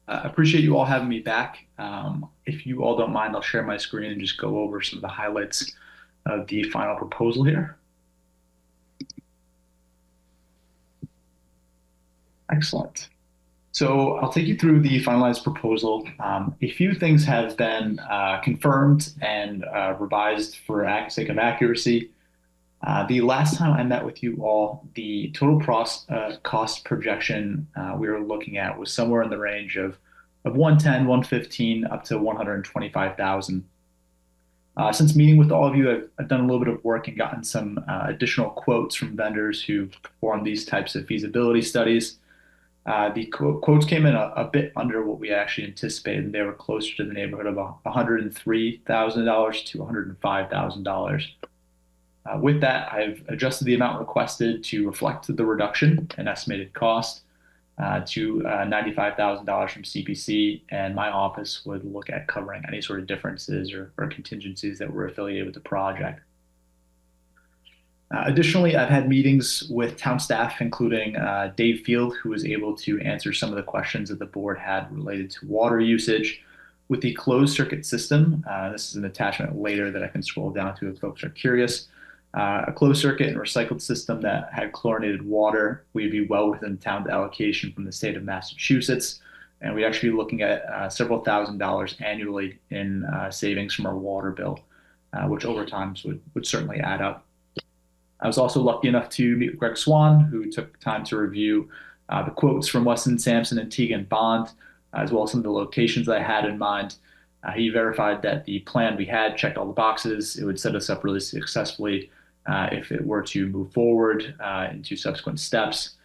Appreciate you all having me back. If you all don't mind, I'll share my screen and just go over some of the highlights of the final proposal here. Excellent. So I'll take you through the finalized proposal. A few things have been confirmed and revised for sake of accuracy. The last time I met with you all, the total cost projection we were looking at was somewhere in the range of 110, 115, up to 125,000. Since meeting with all of you, I've done a little bit of work and gotten some additional quotes from vendors who perform these types of feasibility studies. The quotes came in a bit under what we actually anticipated, and they were closer to the neighborhood of $103,000 to $105,000. With that, I've adjusted the amount requested to reflect the reduction in estimated cost to $95,000 from CPC, and my office would look at covering any sort of differences or contingencies that were affiliated with the project. Additionally, I've had meetings with town staff, including Dave Field, who was able to answer some of the questions that the board had related to water usage. With the closed circuit system, this is an attachment later that I can scroll down to if folks are curious. A closed circuit and recycled system that had chlorinated water, we'd be well within town's allocation from the state of Massachusetts. And we'd actually be looking at several $1,000s annually in savings from our water bill, which over time would certainly add up. I was also lucky enough to meet with Greg Swan, who took time to review the quotes from Weston Sampson and Teagan Bond, as well as some of the locations that I had in mind. He verified that the plan we had checked all the boxes. It would set us up really successfully if it were to move forward into subsequent steps,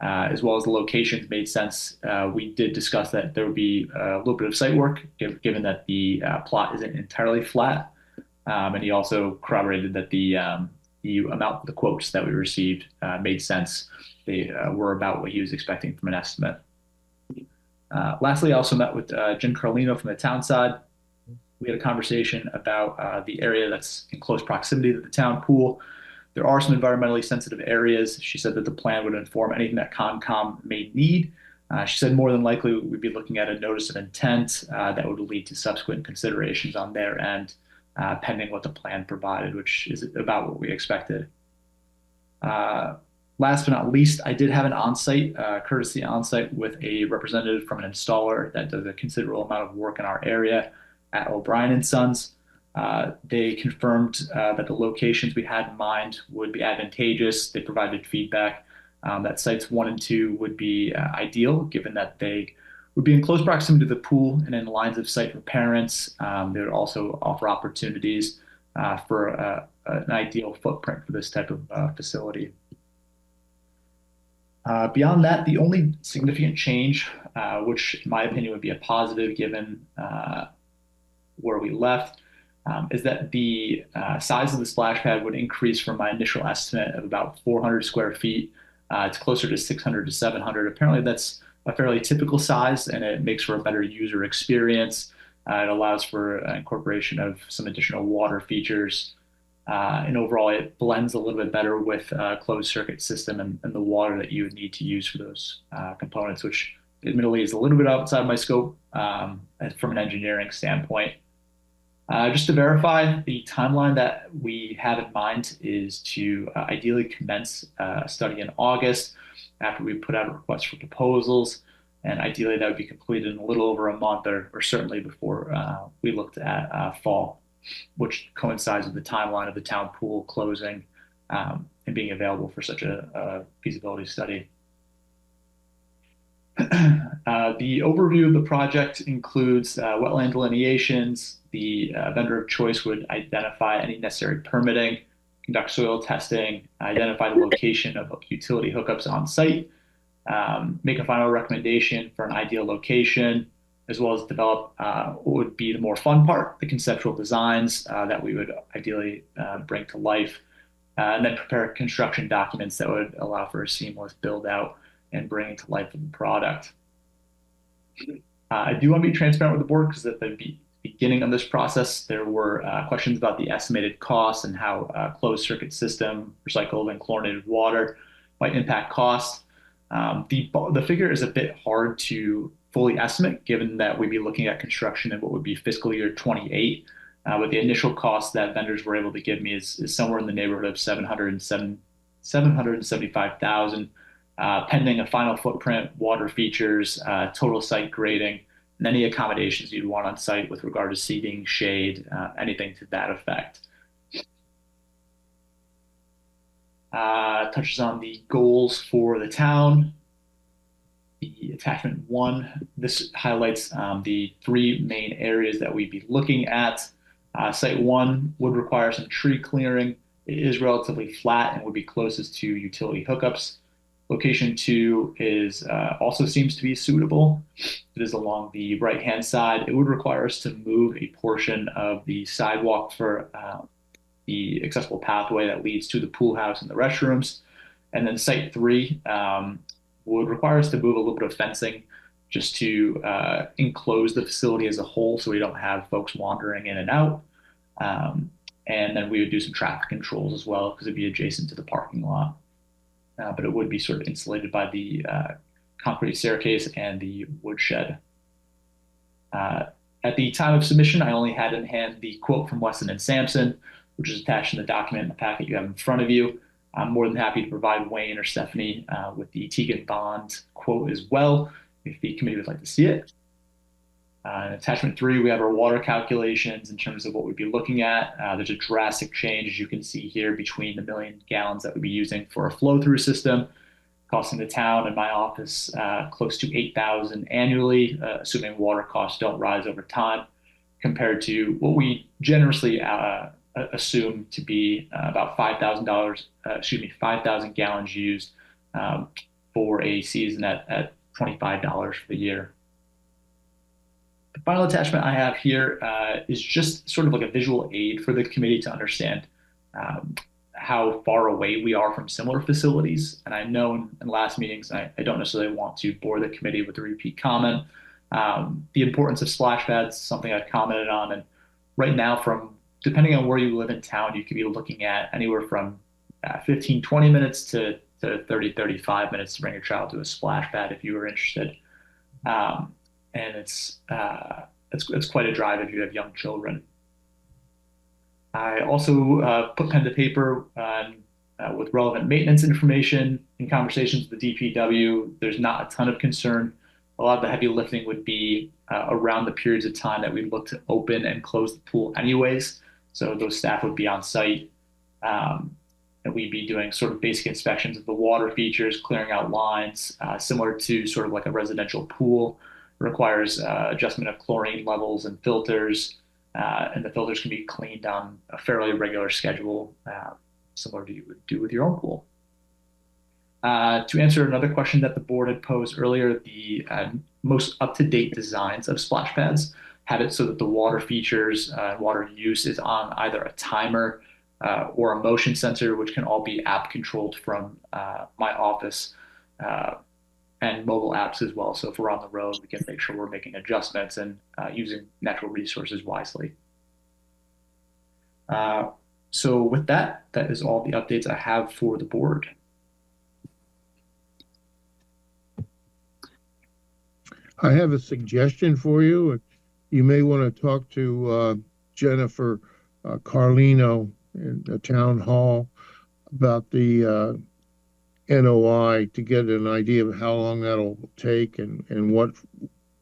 as well as the locations made sense. We did discuss that there would be a little bit of site work, given that the plot isn't entirely flat. And he also corroborated that the amount of the quotes that we received made sense. They were about what he was expecting from an estimate. Lastly, I also met with Jim Carlino from the town side. We had a conversation about the area that's in close proximity to the town pool. There are some environmentally sensitive areas. She said that the plan would inform anything that Concom may need. She said more than likely we'd be looking at a notice of intent that would lead to subsequent considerations on their end, pending what the plan provided, which is about what we expected. Last but not least, I did have an on-site, courtesy on-site with a representative from an installer that does a considerable amount of work in our area at O'Brien & Sons. They confirmed that the locations we had in mind would be advantageous. They provided feedback that sites 1 and 2 would be ideal, given that they would be in close proximity to the pool and in lines of sight for parents. They would also offer opportunities for an ideal footprint for this type of facility. Beyond that, the only significant change, which in my opinion would be a positive given where we left, is that the size of the splash pad would increase from my initial estimate of about 400 square feet to closer to 600 to 700. Apparently that's a fairly typical size, and it makes for a better user experience. It allows for incorporation of some additional water features. And overall, it blends a little bit better with a closed circuit system and the water that you would need to use for those components, which admittedly is a little bit outside my scope from an engineering standpoint. Just to verify, the timeline that we have in mind is to ideally commence a study in August after we put out a request for proposals. And ideally, that would be completed in a little over a month or certainly before we looked at fall, which coincides with the timeline of the town pool closing and being available for such a feasibility study. The overview of the project includes wetland delineations. The vendor of choice would identify any necessary permitting, conduct soil testing, identify the location of utility hookups on site, make a final recommendation for an ideal location, as well as develop what would be the more fun part, the conceptual designs that we would ideally bring to life, and then prepare construction documents that would allow for a seamless build out and bringing to life of the product. I do want to be transparent with the board because at the beginning of this process, there were questions about the estimated costs and how closed circuit system, recycled and chlorinated water might impact cost. The figure is a bit hard to fully estimate, given that we'd be looking at construction in what would be fiscal year 28. But the initial cost that vendors were able to give me is somewhere in the neighborhood of 775,000, pending a final footprint, water features, total site grading, and any accommodations you'd want on site with regard to seating, shade, anything to that effect. Touches on the goals for the town. The attachment 1, this highlights the 3 main areas that we'd be looking at. Site 1 would require some tree clearing. It is relatively flat and would be closest to utility hookups. Location 2 is also seems to be suitable. It is along the right-hand side. It would require us to move a portion of the sidewalk for the accessible pathway that leads to the pool house and the restrooms. And then site 3 would require us to move a little bit of fencing just to enclose the facility as a whole so we don't have folks wandering in and out. And then we would do some traffic controls as well because it'd be adjacent to the parking lot. But it would be sort of insulated by the concrete staircase and the woodshed. At the time of submission, I only had in hand the quote from Weston and Sampson, which is attached in the document in the packet you have in front of you. I'm more than happy to provide Wayne or Stephanie with the ECAT bond quote as well, if the committee would like to see it. In attachment 3, we have our water calculations in terms of what we'd be looking at. There's a drastic change, as you can see here, between the 1 million gallons that we'd be using for a flow-through system, costing the town and my office close to $8,000 annually, assuming water costs don't rise over time, compared to what we generously assume to be about $5,000 gallons used for a season at $25 for the year. The final attachment I have here is just sort of like a visual aid for the committee to understand how far away we are from similar facilities. And I know in last meetings, I don't necessarily want to bore the committee with a repeat comment. The importance of splash pads is something I've commented on. And right now, depending on where you live in town, you could be looking at anywhere from 15, 20 minutes to 30, 35 minutes to bring your child to a splash pad if you were interested. And it's quite a drive if you have young children. I also put pen to paper with relevant maintenance information in conversations with the DPW. There's not a ton of concern. A lot of the heavy lifting would be around the periods of time that we'd look to open and close the pool anyways. So those staff would be on site. And we'd be doing sort of basic inspections of the water features, clearing out lines, similar to sort of like a residential pool. Requires adjustment of chlorine levels and filters, and the filters can be cleaned on a fairly regular schedule, similar to you would do with your own pool. To answer another question that the board had posed earlier, the most up-to-date designs of splash pads have it so that the water features, water use is on either a timer or a motion sensor, which can all be app controlled from my office. And mobile apps as well. So if we're on the road, we can make sure we're making adjustments and using natural resources wisely. So with that, that is all the updates I have for the board. I have a suggestion for you. You may want to talk to Jennifer Carlino in the town hall about the NOI to get an idea of how long that'll take and what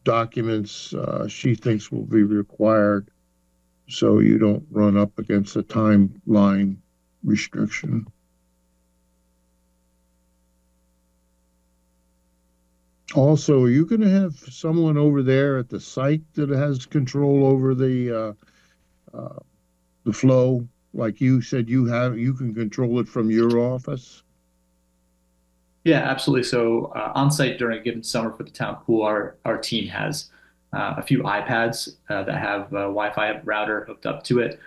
documents she thinks will be required so you don't run up against a timeline restriction. Also, are you going to have someone over there at the site that has control over the flow? Like you said, you can control it from your office? Yeah, absolutely. So on site during a given summer for the town pool, our team has a few iPads that have a Wi-Fi router hooked up to it.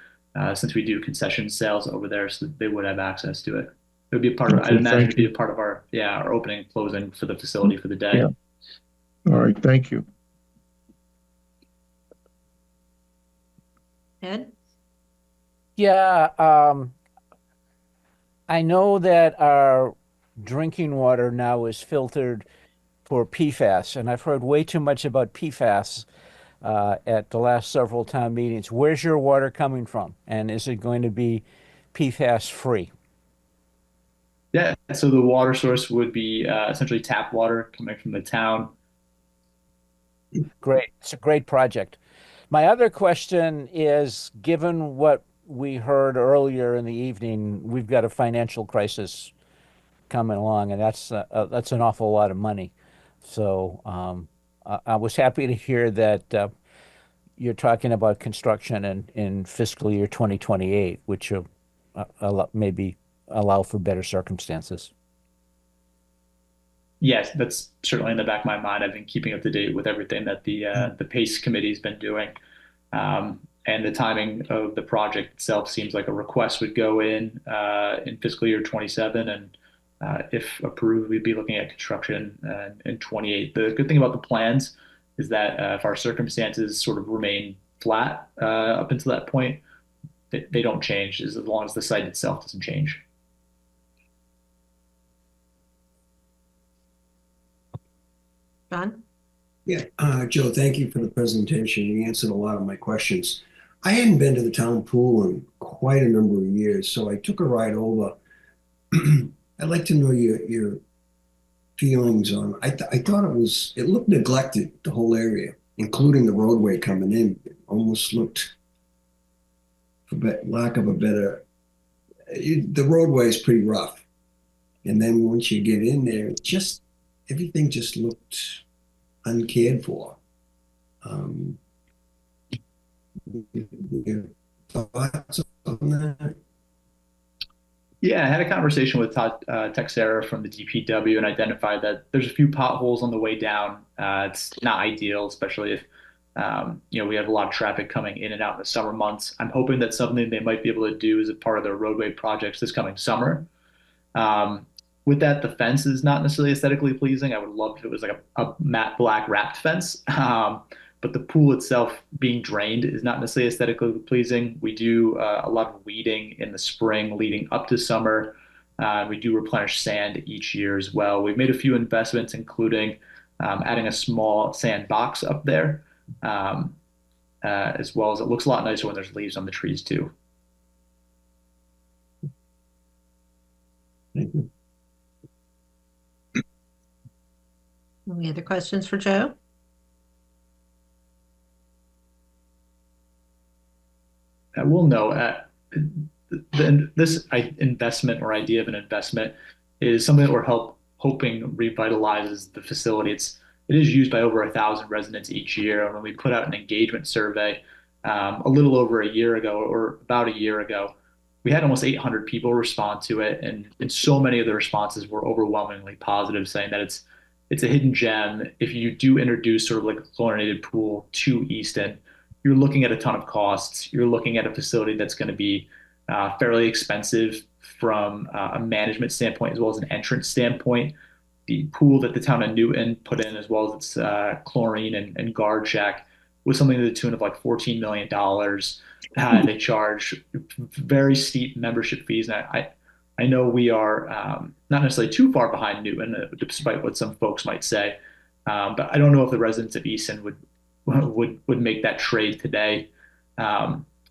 Since we do concession sales over there, so they would have access to it. It would be a part of. I'd imagine it'd be a part of our opening and closing for the facility for the day. Yeah. All right. Thank you. Ed? Yeah, I know that our drinking water now is filtered for PFAS, and I've heard way too much about PFAS at the last several town meetings. Where's your water coming from? And is it going to be PFAS free? Yeah, so the water source would be essentially tap water coming from the town. Great. It's a great project. My other question is, given what we heard earlier in the evening, we've got a financial crisis coming along, and that's an awful lot of money. So I was happy to hear that you're talking about construction in fiscal year 2028, which will maybe allow for better circumstances. Yes, that's certainly in the back of my mind. I've been keeping up to date with everything that the PACE committee's been doing. And the timing of the project itself seems like a request would go in fiscal year 27, and if approved, we'd be looking at construction in 28. The good thing about the plans is that if our circumstances sort of remain flat up until that point, they don't change as long as the site itself doesn't change. John? Yeah, Joe, thank you for the presentation. You answered a lot of my questions. I hadn't been to the town pool in quite a number of years, so I took a ride over. I'd like to know your feelings on. I thought it looked neglected, the whole area, including the roadway coming in. It almost looked, for lack of a better, the roadway is pretty rough, and then once you get in there, everything just looked uncared for. Your thoughts on that? Yeah, I had a conversation with Todd Texera from the DPW and identified that there's a few potholes on the way down. It's not ideal, especially if we have a lot of traffic coming in and out in the summer months. I'm hoping that's something they might be able to do as a part of their roadway projects this coming summer. With that, the fence is not necessarily aesthetically pleasing. I would love if it was like a matte black wrapped fence. But the pool itself being drained is not necessarily aesthetically pleasing. We do a lot of weeding in the spring leading up to summer. We do replenish sand each year as well. We've made a few investments, including adding a small sand box up there, as well as it looks a lot nicer when there's leaves on the trees too. Thank you. Any other questions for Joe? I will note this investment or idea of an investment is something that we're hoping revitalizes the facility. It is used by over 1,000 residents each year. And when we put out an engagement survey a little over a year ago, or about a year ago, we had almost 800 people respond to it, and so many of the responses were overwhelmingly positive, saying that it's a hidden gem. If you do introduce sort of like a chlorinated pool to Easton, you're looking at a ton of costs. You're looking at a facility that's going to be fairly expensive from a management standpoint as well as an entrance standpoint. The pool that the town of Newton put in, as well as its chlorine and guard shack, was something to the tune of like $14 million. They charge very steep membership fees. And I know we are not necessarily too far behind Newton, despite what some folks might say. But I don't know if the residents of Easton would make that trade today.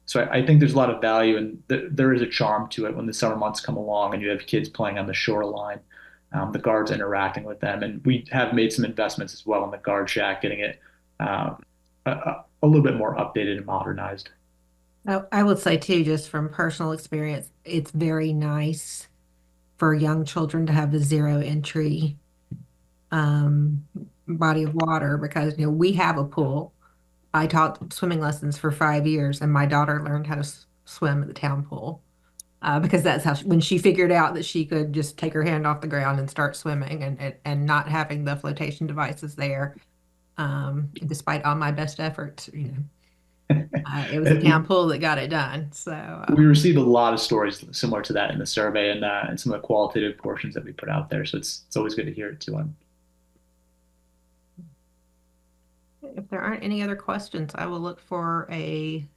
So I think there's a lot of value, and there is a charm to it when the summer months come along and you have kids playing on the shoreline, the guards interacting with them. And we have made some investments as well in the guard shack, getting it a little bit more updated and modernized. I would say too, just from personal experience, it's very nice for young children to have the zero entry body of water, because we have a pool. I taught swimming lessons for 5 years, and my daughter learned how to swim at the town pool because that's how when she figured out that she could just take her hand off the ground and start swimming, and not having the flotation devices there, despite all my best efforts, it was the town pool that got it done. So we received a lot of stories similar to that in the survey, and some of the qualitative portions that we put out there. So it's always good to hear it too. If there aren't any other questions, I will look for any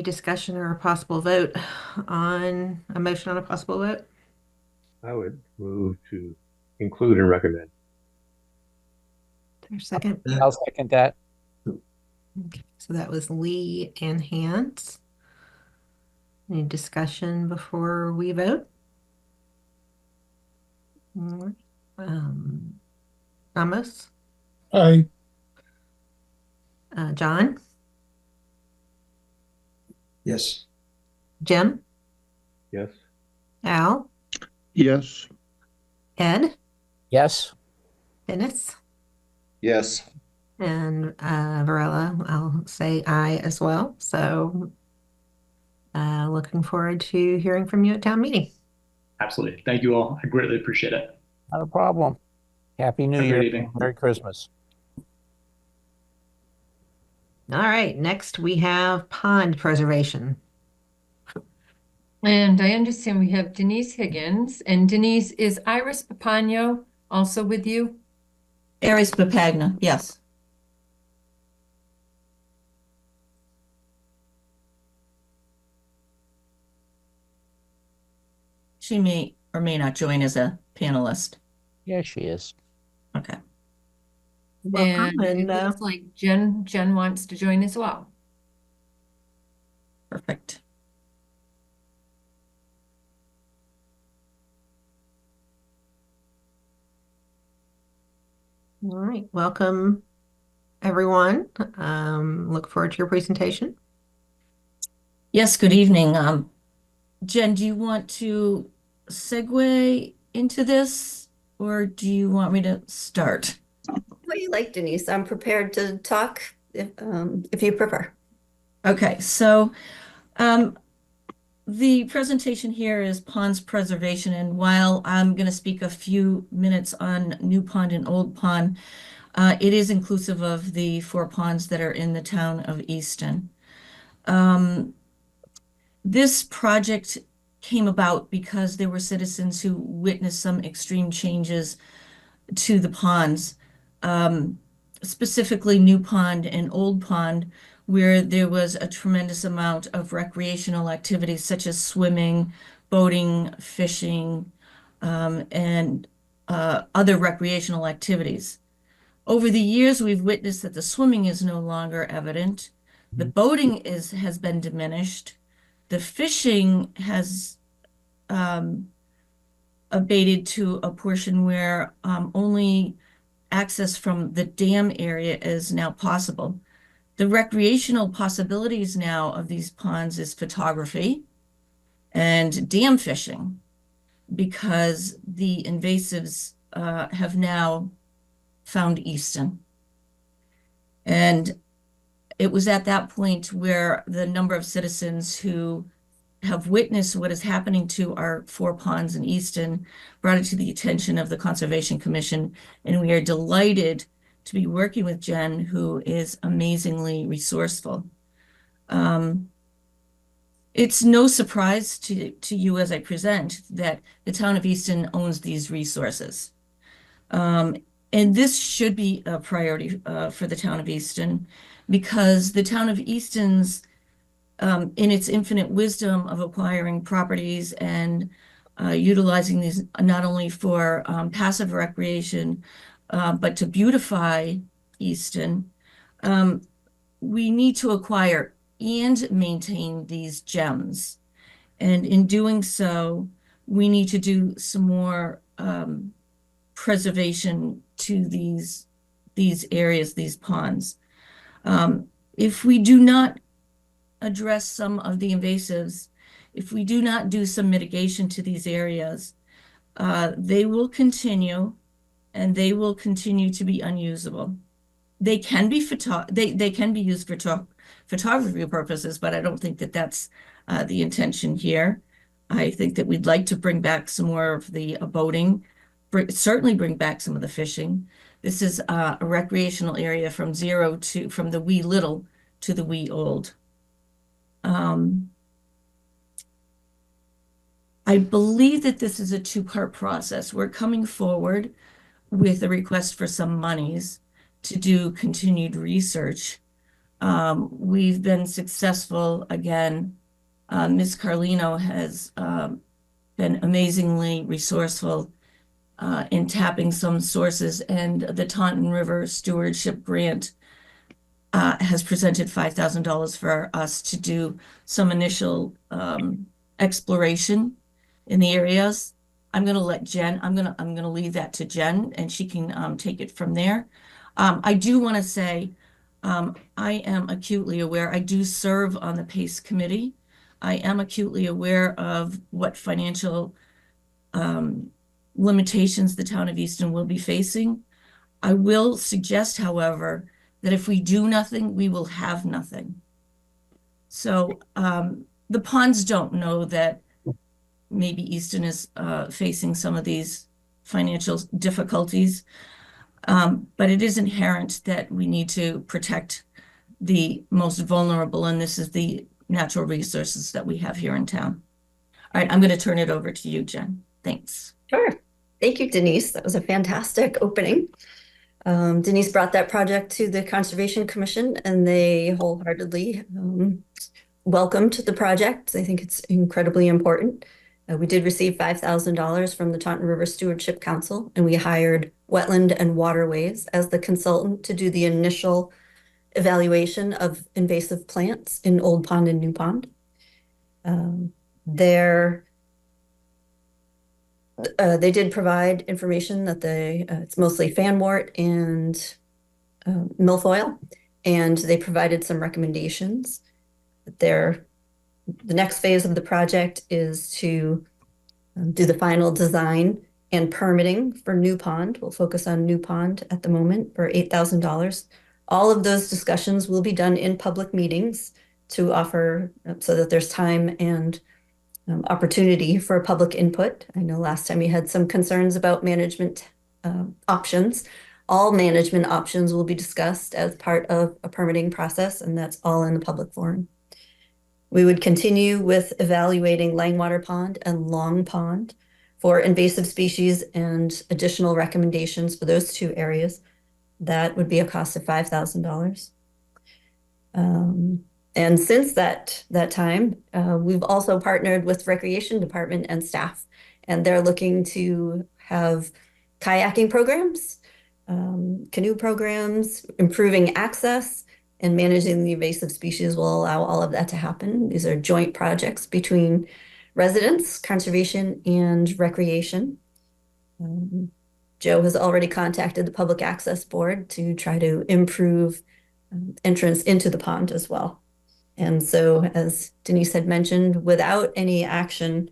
discussion or a possible vote on a motion on a possible vote. I would move to include and recommend. There's a second. I'll second that. Okay, so that was Lee and Hans. Any discussion before we vote? All right. Ramos, Aye. John, Yes. Jim, Yes. Al, Yes. Ed, Yes. Dennis, Yes. and Varela. I'll say aye as well. So looking forward to hearing from you at town meeting. Absolutely. Thank you all. I greatly appreciate it. Not a problem. Happy New Have a Year. great evening. Merry Christmas. All right, next we have pond preservation. And I understand we have Denise Higgins. And Denise, is Iris Papano also with you? Aries Papagna, yes. She may or may not join as a panelist. Yeah, she is. Okay. Welcome, And it looks like Jen wants to join as well. Perfect. All right, welcome everyone. Look forward to your presentation. Yes, good evening. Jen, do you want to segue into this or do you want me to start? What you like, Denise? I'm prepared to talk if you prefer. Okay, so the presentation here is ponds preservation, and while I'm going to speak a few minutes on New Pond and Old Pond, it is inclusive of the 4 ponds that are in the town of Easton. This project came about because there were citizens who witnessed some extreme changes to the ponds, specifically New Pond and Old Pond, where there was a tremendous amount of recreational activities such as swimming, boating, fishing, and other recreational activities. Over the years, we've witnessed that the swimming is no longer evident. The boating has been diminished. The fishing has abated to a portion where only access from the dam area is now possible. The recreational possibilities now of these ponds is photography and dam fishing, because the invasives have now found Easton. And it was at that point where the number of citizens who have witnessed what is happening to our 4 ponds in Easton brought it to the attention of the Conservation Commission, and we are delighted to be working with Jen, who is amazingly resourceful. It's no surprise to you as I present that the town of Easton owns these resources. And this should be a priority for the town of Easton, because the town of Easton's, in its infinite wisdom of acquiring properties and utilizing these not only for passive recreation, but to beautify Easton, we need to acquire and maintain these gems. And in doing so, we need to do some more preservation to these areas, these ponds. If we do not address some of the invasives, if we do not do some mitigation to these areas, they will continue, and they will continue to be unusable. They can be they can be used for photography purposes, but I don't think that that's the intention here. I think that we'd like to bring back some more of the boating, certainly bring back some of the fishing. This is a recreational area from the wee little to the wee old. I believe that this is a 2-part process. We're coming forward with a request for some monies to do continued research. We've been successful again. Ms. Carlino been amazingly resourceful in tapping some sources, and the Taunton River Stewardship Grant has presented $5,000 for us to do some initial exploration in the areas. I'm going to let Jen, I'm going to leave that to Jen, and she can take it from there. I do want to say, I am acutely aware, I do serve on the PACE committee. I am acutely aware of what financial limitations the town of Easton will be facing. I will suggest, however, that if we do nothing, we will have nothing. So the ponds don't know that maybe Easton is facing some of these financial difficulties, but it is inherent that we need to protect the most vulnerable, and this is the natural resources that we have here in town. All right, I'm going to turn it over to you, Jen. Thanks. Sure. Thank you, Denise. That was a fantastic opening. Denise brought that project to the Conservation Commission, and they wholeheartedly welcomed the project. They think it's incredibly important. We did receive $5,000 from the Taunton River Stewardship Council, and we hired Wetland and Waterways as the consultant to do the initial evaluation of invasive plants in Old Pond and New Pond. They did provide information that it's mostly fanwort and milfoil, and they provided some recommendations. The next phase of the project is to do the final design and permitting for New Pond. We'll focus on New Pond at the moment for $8,000. All of those discussions will be done in public meetings to offer so that there's time and opportunity for public input. I know last time we had some concerns about management options. All management options will be discussed as part of a permitting process, and that's all in the public forum. We would continue with evaluating Langwater Pond and Long Pond for invasive species and additional recommendations for those two areas. That would be a cost of $5,000. And since that time, we've also partnered with Recreation Department and staff, and they're looking to have kayaking programs, canoe programs, improving access, and managing the invasive species will allow all of that to happen. These are joint projects between residents, conservation, and recreation. Joe has already contacted the Public Access Board to try to improve entrance into the pond as well. And so, as Denise had mentioned, without any action,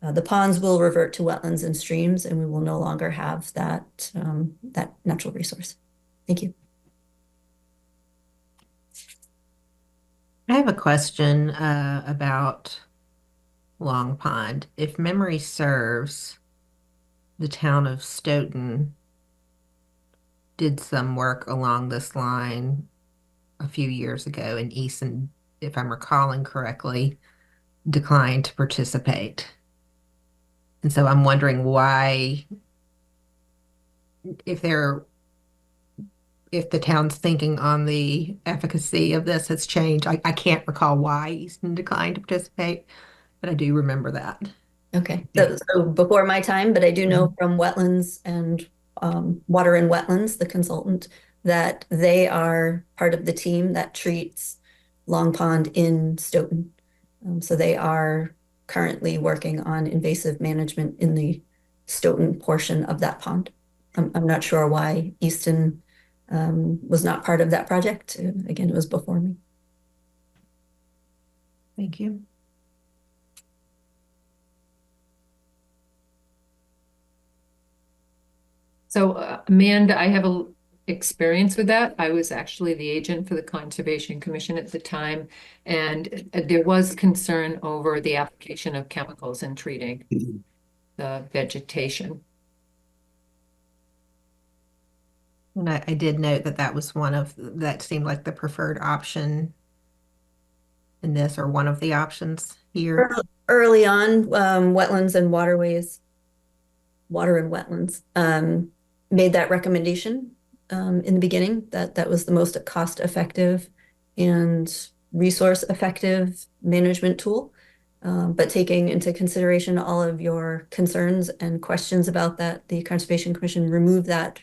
the ponds will revert to wetlands and streams, and we will no longer have that natural resource. Thank you. I have a question about Long Pond. If memory serves, the town of Stoughton did some work along this line a few years ago, and Easton, if I'm recalling correctly, declined to participate. And so I'm wondering why, if the town's thinking on the efficacy of this has changed. I can't recall why Easton declined to participate, but I do remember that. Okay, so before my time, but I do know from Wetlands and Water and Wetlands, the consultant, that they are part of the team that treats Long Pond in Stoughton. So they are currently working on invasive management in the Stoughton portion of that pond. I'm not sure why Easton was not part of that project. Again, it was before me. Thank you. So Amanda, I have a experience with that. I was actually the agent for the Conservation Commission at the time, and there was concern over the application of chemicals in treating the vegetation. And I did note that that was that seemed like the preferred option in this, or one of the options here. Early on, Wetlands and Waterways, Water and Wetlands, made that recommendation in the beginning, that was the most cost-effective and resource-effective management tool. But taking into consideration all of your concerns and questions about that, the Conservation Commission removed that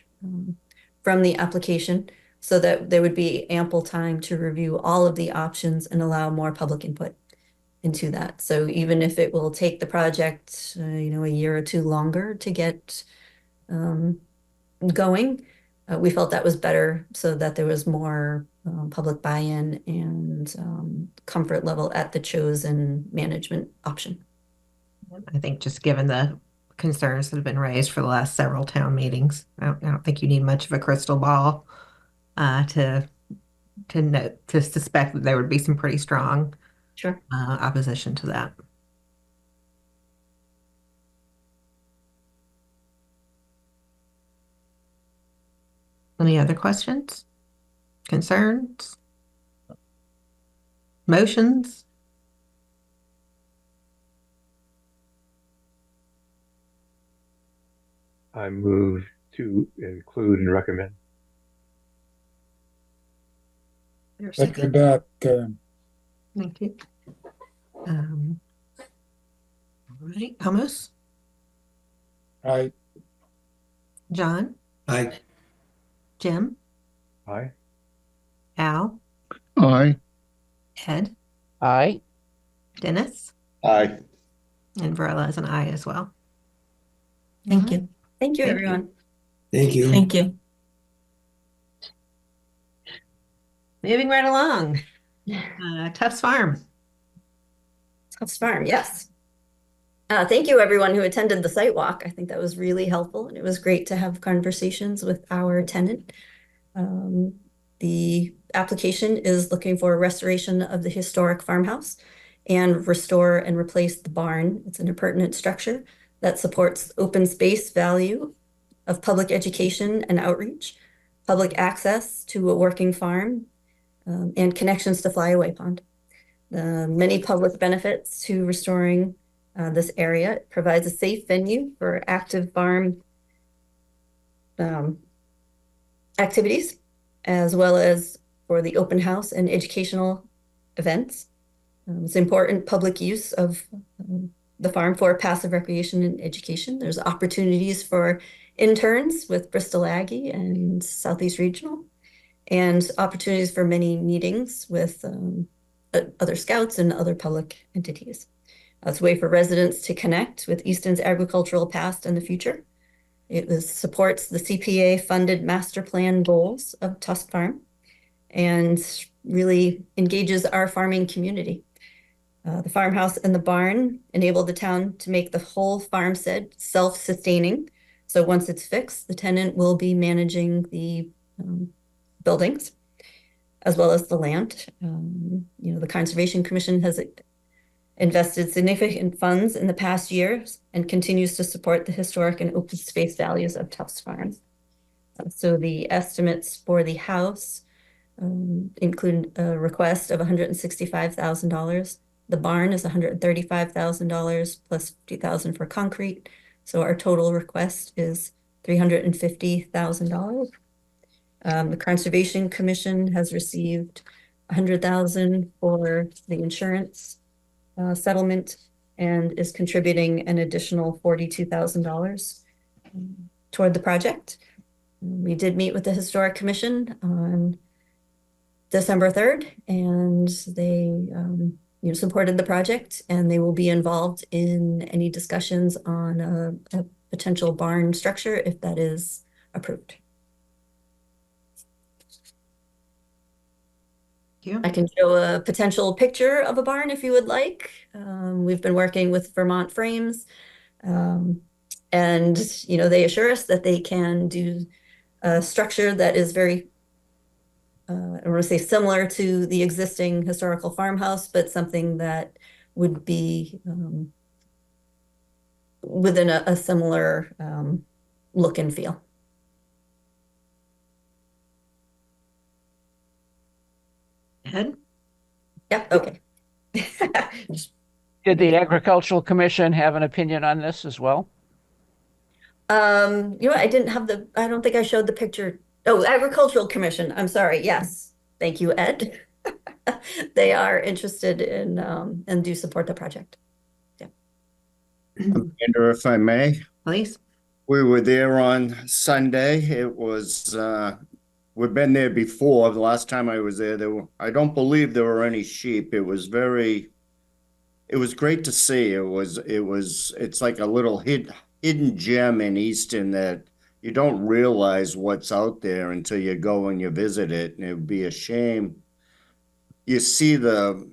from the application so that there would be ample time to review all of the options and allow more public input into that. So even if it will take the project, a year or two longer to get going, we felt that was better so that there was more public buy-in and comfort level at the chosen management option. I think just given the concerns that have been raised for the last several town meetings, I don't think you need much of a crystal ball to suspect that there would be some pretty strong opposition to that. Any other questions? Concerns? Motions? I move to include and recommend. Second that. Thank you. All right, Amos? Aye. John? Aye. Jim? Aye. Al? Aye. Ed? Aye. Dennis? Aye. And Varela is an aye as well. Thank you. Thank you, Thank everyone. Thank you. Thank you. Moving right along. Tufts Farm. Tufts Farm, yes. Thank you, everyone who attended the site walk. I think that was really helpful, and it was great to have conversations with our tenant. The application is looking for a restoration of the historic farmhouse and restore and replace the barn. It's an appurtenant structure that supports open space value of public education and outreach, public access to a working farm, and connections to Flyaway Pond. Many public benefits to restoring this area. It provides a safe venue for active farm activities, as well as for the open house and educational events. It's important public use of the farm for passive recreation and education. There's opportunities for interns with Bristol Aggie and Southeast Regional, and opportunities for many meetings with other scouts and other public entities. It's a way for residents to connect with Easton's agricultural past and the future. It supports the CPA-funded master plan goals of Tufts Farm and really engages our farming community. The farmhouse and the barn enable the town to make the whole farmstead self-sustaining. So once it's fixed, the tenant will be managing the buildings as well as the land. The Conservation Commission has invested significant funds in the past years and continues to support the historic and open space values of Tufts Farm. So the estimates for the house include a request of $165,000. The barn is $135,000 plus $50,000 for concrete. So our total request is $350,000. The Conservation Commission has received $100,000 for the insurance settlement and is contributing an additional $42,000 toward the project. We did meet with the Historic Commission on December 3rd, and they supported the project, and they will be involved in any discussions on a potential barn structure if that is approved. I can show a potential picture of a barn if you would like. We've been working with Vermont Frames, and they assure us that they can do a structure that is very, I want to say similar to the existing historical farmhouse, but something that would be within a similar look and feel. Ed? Yeah, okay. Did the Agricultural Commission have an opinion on this as well? I don't think I showed the picture. Oh, Agricultural Commission. I'm sorry. Yes. Thank you, Ed. They are interested in and do support the project. Amanda, if I may, Please. we were there on Sunday. It was, we've been there before. The last time I was there, I don't believe there were any sheep. It was great to see. It's like a little hidden gem in Easton that you don't realize what's out there until you go and you visit it. And it would be a shame. You see the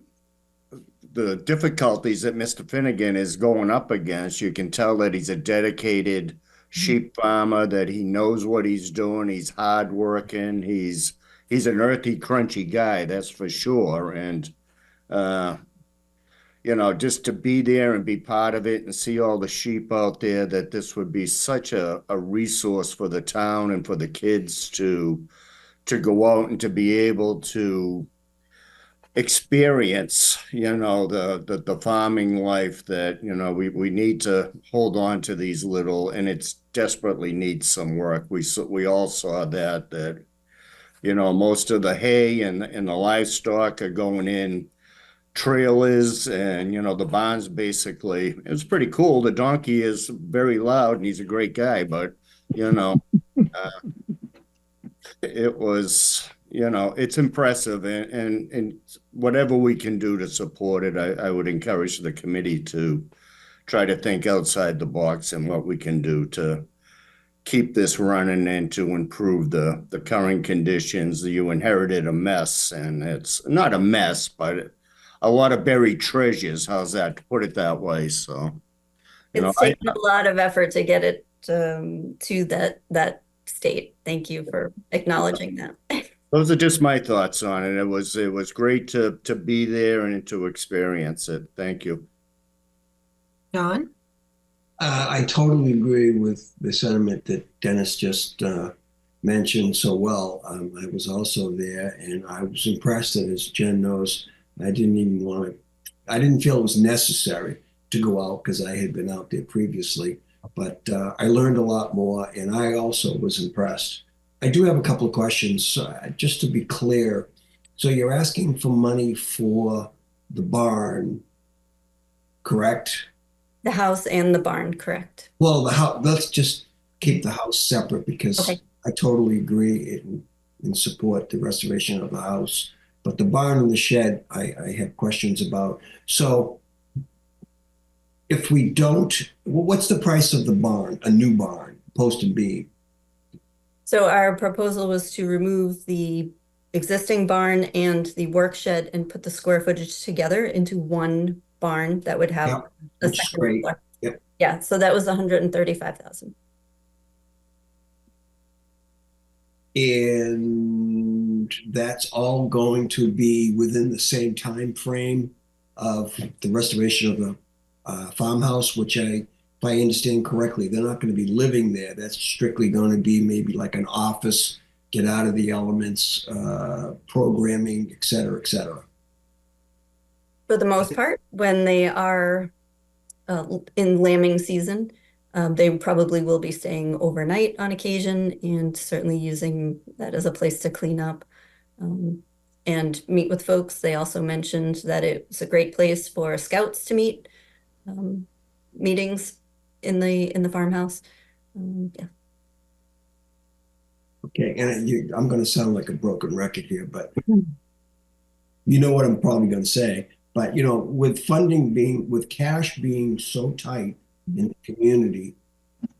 difficulties that Mr. Finnegan is going up against. You can tell that he's a dedicated sheep farmer, that he knows what he's doing. He's hardworking. He's an earthy, crunchy guy, that's for sure. And, just to be there and be part of it and see all the sheep out there, that this would be such a resource for the town and for the kids to go out and to be able to experience, the farming life that, we need to hold on to these little, and it's desperately needs some work. We all saw that, most of the hay and the livestock are going in trailers, and, the barns basically, it's pretty cool. The donkey is very loud and he's a great guy, but, it was, it's impressive, and whatever we can do to support it, I would encourage the committee to try to think outside the box and what we can do to keep this running and to improve the current conditions. You inherited a mess, and it's not a mess, but a lot of buried treasures. How's that, to put it that way? So, It's taken a lot of effort to get it to that state. Thank you for acknowledging that. Those are just my thoughts on it. It was great to be there and to experience it. Thank you. John? I totally agree with the sentiment that Dennis just mentioned so well. I was also there, and I was impressed that, as Jen knows, I didn't feel it was necessary to go out because I had been out there previously, but I learned a lot more, and I also was impressed. I do have a couple of questions, just to be clear. So you're asking for money for the barn, correct? The house and the barn, correct? Well, the house, let's just keep the house separate, because Okay. I totally agree and support the restoration of the house. But the barn and the shed, I have questions about. So if we don't, what's the price of the barn, a new barn, post and beam? So our proposal was to remove the existing barn and the work shed and put the square footage together into one barn that would have Yep, a which is second great. floor. Yep. Yeah, so that was 135,000. And that's all going to be within the same time frame of the restoration of the farmhouse, which if I understand correctly, they're not going to be living there. That's strictly going to be maybe like an office, get out of the elements, programming, et cetera, et cetera. For the most part, when they are in lambing season, they probably will be staying overnight on occasion, and certainly using that as a place to clean up and meet with folks. They also mentioned that it's a great place for scouts to meet, meetings in the farmhouse. Yeah. Okay, and I'm going to sound like a broken record here, but you know what I'm probably going to say. But with cash being so tight in the community,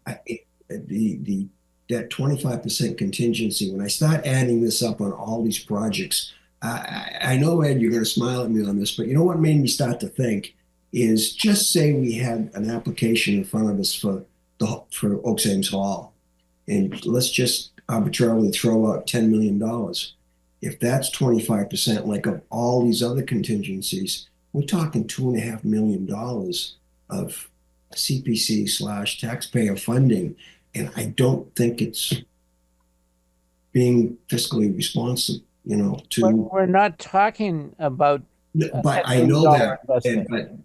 that 25% contingency, when I start adding this up on all these projects, I know, Ed, you're going to smile at me on this, but you know what made me start to think is, just say we had an application in front of us for Oaks Ames Hall, and let's just arbitrarily throw out $10 million. If that's 25%, like of all these other contingencies, we're talking $2.5 million of CPC/taxpayer funding, and I don't think it's being fiscally responsible. We're not talking about. But I know that, but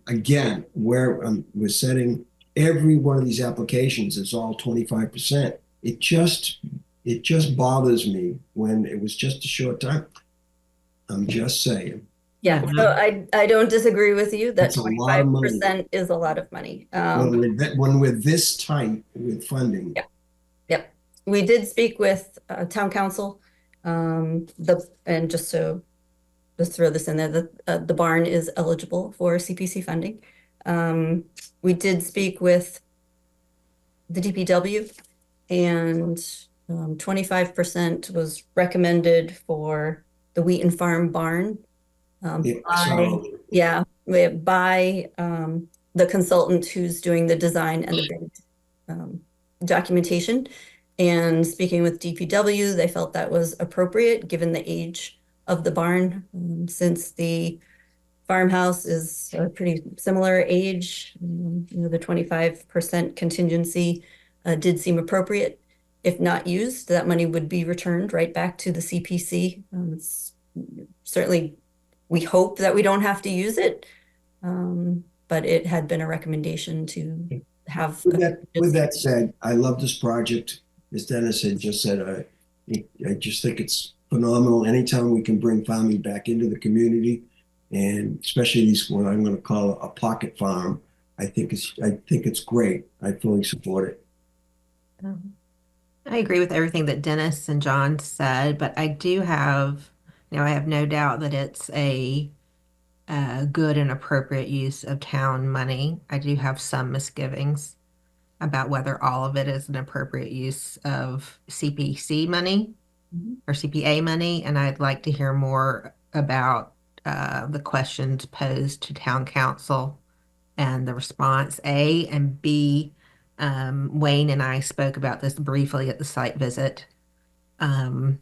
again, we're setting every one of these applications is all 25%. It just bothers me when it was just a short time. I'm just saying. Yeah, so I don't disagree with you that That's a lot of money. 25% is a lot of money. When we're this tight with funding. Yeah. Yep. We did speak with town council. And just throw this in there, the barn is eligible for CPC funding. We did speak with the DPW, and 25% was recommended for the Wheaton Farm barn. By the consultant who's doing the design and the bid documentation. And speaking with DPW, they felt that was appropriate given the age of the barn, since the farmhouse is a pretty similar age. The 25% contingency did seem appropriate. If not used, that money would be returned right back to the CPC. Certainly, we hope that we don't have to use it, but it had been a recommendation to have. With that said, I love this project. As Dennis had just said, I just think it's phenomenal. Anytime we can bring farming back into the community, and especially these, what I'm going to call a pocket farm, I think it's great. I fully support it. I agree with everything that Dennis and John said, but I do have, I have no doubt that it's a good and appropriate use of town money. I do have some misgivings about whether all of it is an appropriate use of CPC money or CPA money, and I'd like to hear more about the questions posed to town council and the response, A, and B. Wayne and I spoke about this briefly at the site visit. But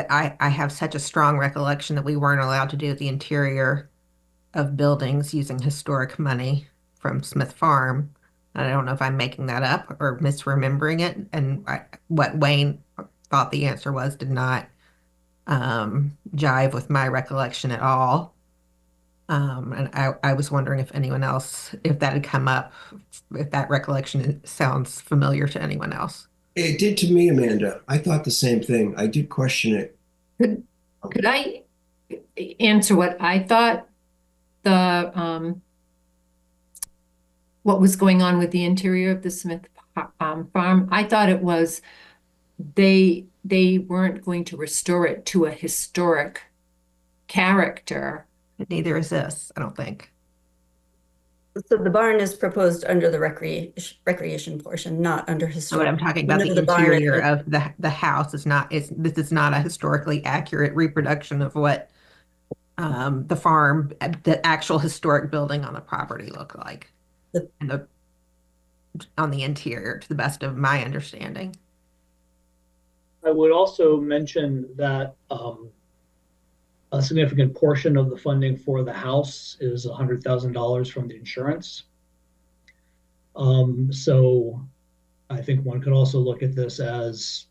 I have such a strong recollection that we weren't allowed to do the interior of buildings using historic money from Smith Farm. I don't know if I'm making that up or misremembering it. And what Wayne thought the answer was did not jive with my recollection at all. And I was wondering if anyone else, if that had come up, if that recollection sounds familiar to anyone else. It did to me, Amanda. I thought the same thing. I did question it. Could I answer what I thought what was going on with the interior of the Smith farm? I thought it was they weren't going to restore it to a historic character. Neither is this, I don't think. So the barn is proposed under the recreation portion, not under historic. What I'm talking about, the interior of the house is not, this is not a historically accurate reproduction of what the farm, the actual historic building on the property looked like. On the interior, to the best of my understanding. I would also mention that a significant portion of the funding for the house is $100,000 from the insurance. So I think one could also look at this as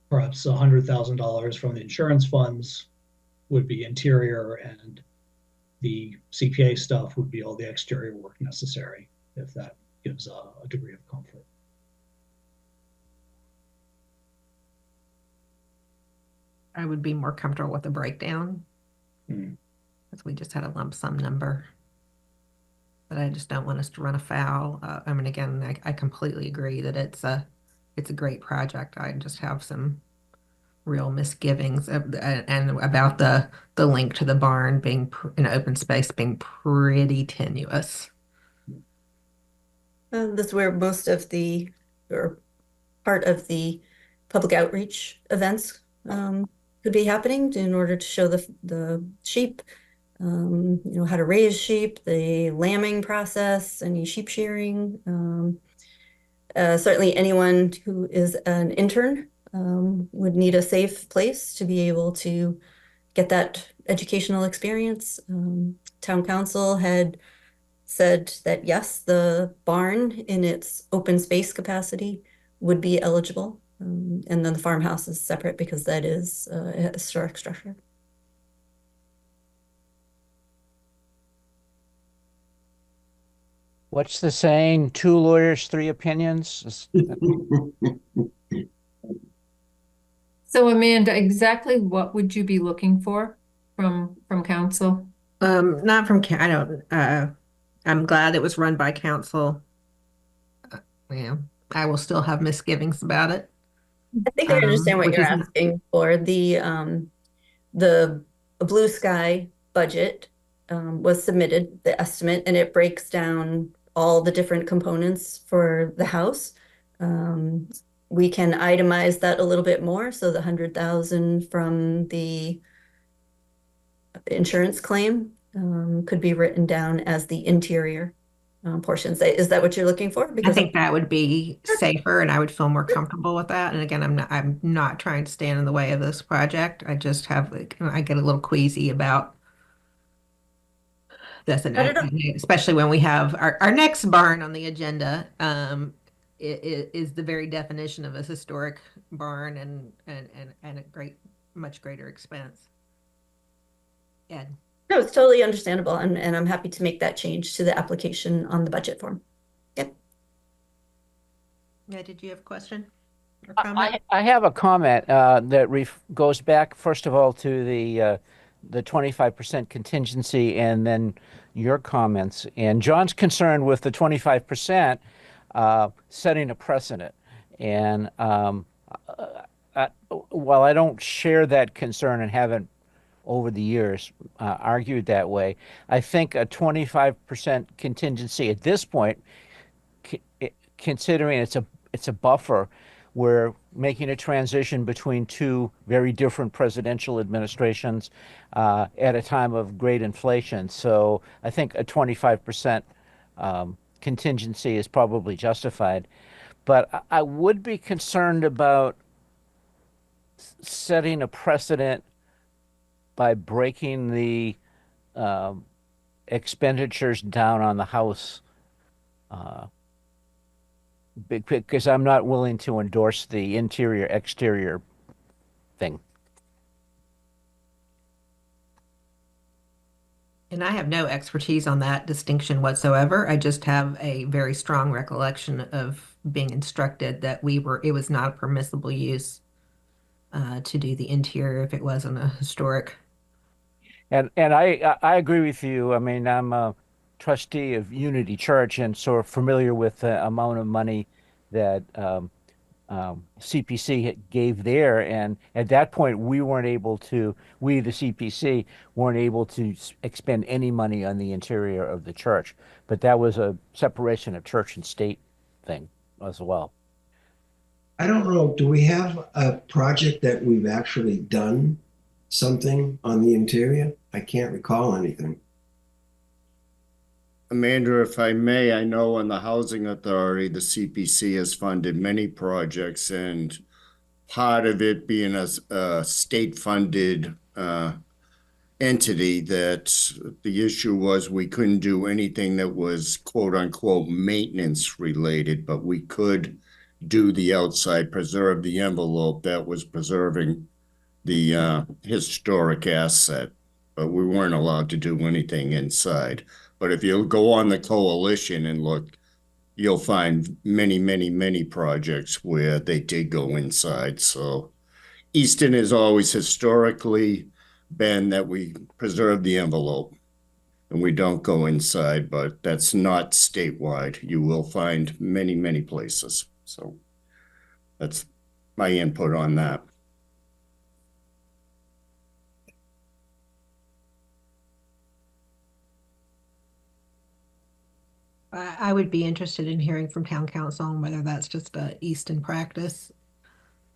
perhaps $100,000 from the insurance funds would be interior, and the CPA stuff would be all the exterior work necessary, if that gives a degree of comfort. I would be more comfortable with the breakdown. Because we just had a lump sum number. But I just don't want us to run afoul. I mean, again, I completely agree that it's a great project. I just have some real misgivings and about the link to the barn being in open space being pretty tenuous. This is where most of or part of the public outreach events could be happening in order to show the sheep, how to raise sheep, the lambing process, any sheep shearing. Certainly anyone who is an intern would need a safe place to be able to get that educational experience. Town council had said that yes, the barn in its open space capacity would be eligible. And then the farmhouse is separate because that is a historic structure. What's the saying? 2 lawyers, 3 opinions? So Amanda, exactly what would you be looking for? from council? Not from, I don't, I'm glad it was run by council. Yeah, I will still have misgivings about it. I think I understand what which you're is asking for. The blue sky budget was submitted, the estimate, and it breaks down all the different components for the house. We can itemize that a little bit more. So the 100,000 from the insurance claim could be written down as the interior portions. Is that what you're looking for? I Because think that would be safer and I would feel more comfortable with that. And again, I'm not trying to stand in the way of this project. I just have like, I get a little queasy about this, and especially when we have our next barn on the agenda, is the very definition of a historic barn and a much greater expense. Ed. No, it's totally understandable, and I'm happy to make that change to the application on the budget form. Yep. Yeah, did you have a question or comment? I have a comment that goes back, first of all, to the 25% contingency and then your comments. And John's concerned with the 25% setting a precedent. And while I don't share that concern and haven't over the years argued that way, I think a 25% contingency at this point, considering it's a buffer, we're making a transition between two very different presidential administrations at a time of great inflation. So I think a 25% contingency is probably justified. But I would be concerned about setting a precedent by breaking the expenditures down on the house, because I'm not willing to endorse the interior exterior thing. And I have no expertise on that distinction whatsoever. I just have a very strong recollection of being instructed that it was not a permissible use to do the interior if it wasn't a historic. And I agree with you. I mean, I'm a trustee of Unity Church and sort of familiar with the amount of money that CPC gave there. And at that point, we, the CPC, weren't able to expend any money on the interior of the church. But that was a separation of church and state thing as well. I don't know, do we have a project that we've actually done something on the interior? I can't recall anything. Amanda, if I may, I know on the Housing Authority, the CPC has funded many projects, and part of it being a state-funded entity, that the issue was we couldn't do anything that was quote-unquote maintenance related, but we could do the outside, preserve the envelope that was preserving the historic asset, but we weren't allowed to do anything inside. But if you go on the coalition and look, you'll find many, many, many projects where they did go inside. So Easton has always historically been that we preserve the envelope and we don't go inside, but that's not statewide. You will find many, many places. So that's my input on that. I would be interested in hearing from town council on whether that's just a Easton practice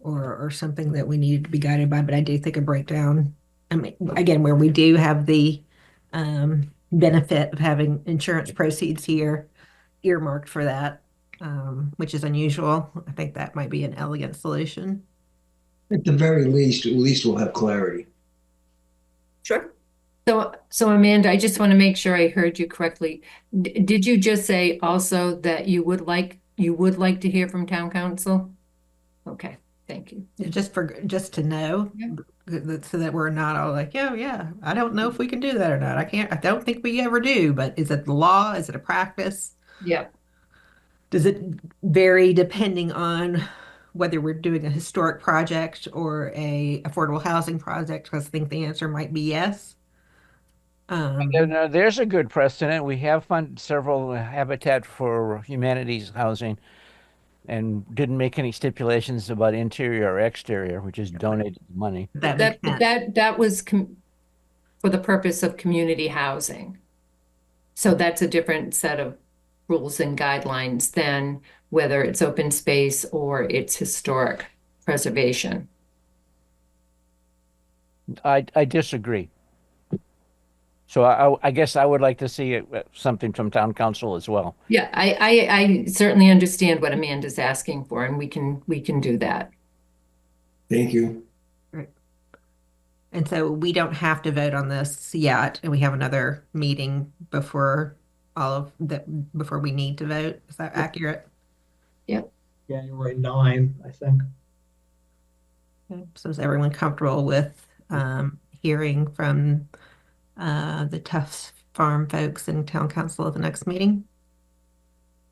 or something that we needed to be guided by. But I do think a breakdown, I mean, again, where we do have the benefit of having insurance proceeds here earmarked for that, which is unusual. I think that might be an elegant solution. At the very least, we'll have clarity. Sure. So Amanda, I just want to make sure I heard you correctly. Did you just say also that you would like to hear from town council? Okay, thank you. Just to know, so that we're not all like, yeah, I don't know if we can do that or not. I don't think we ever do, but is it the law? Is it a practice? Yeah. Does it vary depending on whether we're doing a historic project or a affordable housing project, because I think the answer might be yes. There's a good precedent. We have funded several Habitat for Humanity's housing and didn't make any stipulations about interior or exterior. We just donated the money. That makes sense. That was for the purpose of community housing. So that's a different set of rules and guidelines than whether it's open space or it's historic preservation. I disagree. So I guess I would like to see something from town council as well. Yeah, I certainly understand what Amanda's asking for, and we can do that. Thank you. Right. And so we don't have to vote on this yet, and we have another meeting before before we need to vote. Is that accurate? Yep. January 9, I think. Okay. So is everyone comfortable with hearing from the Tufts Farm folks and town council at the next meeting?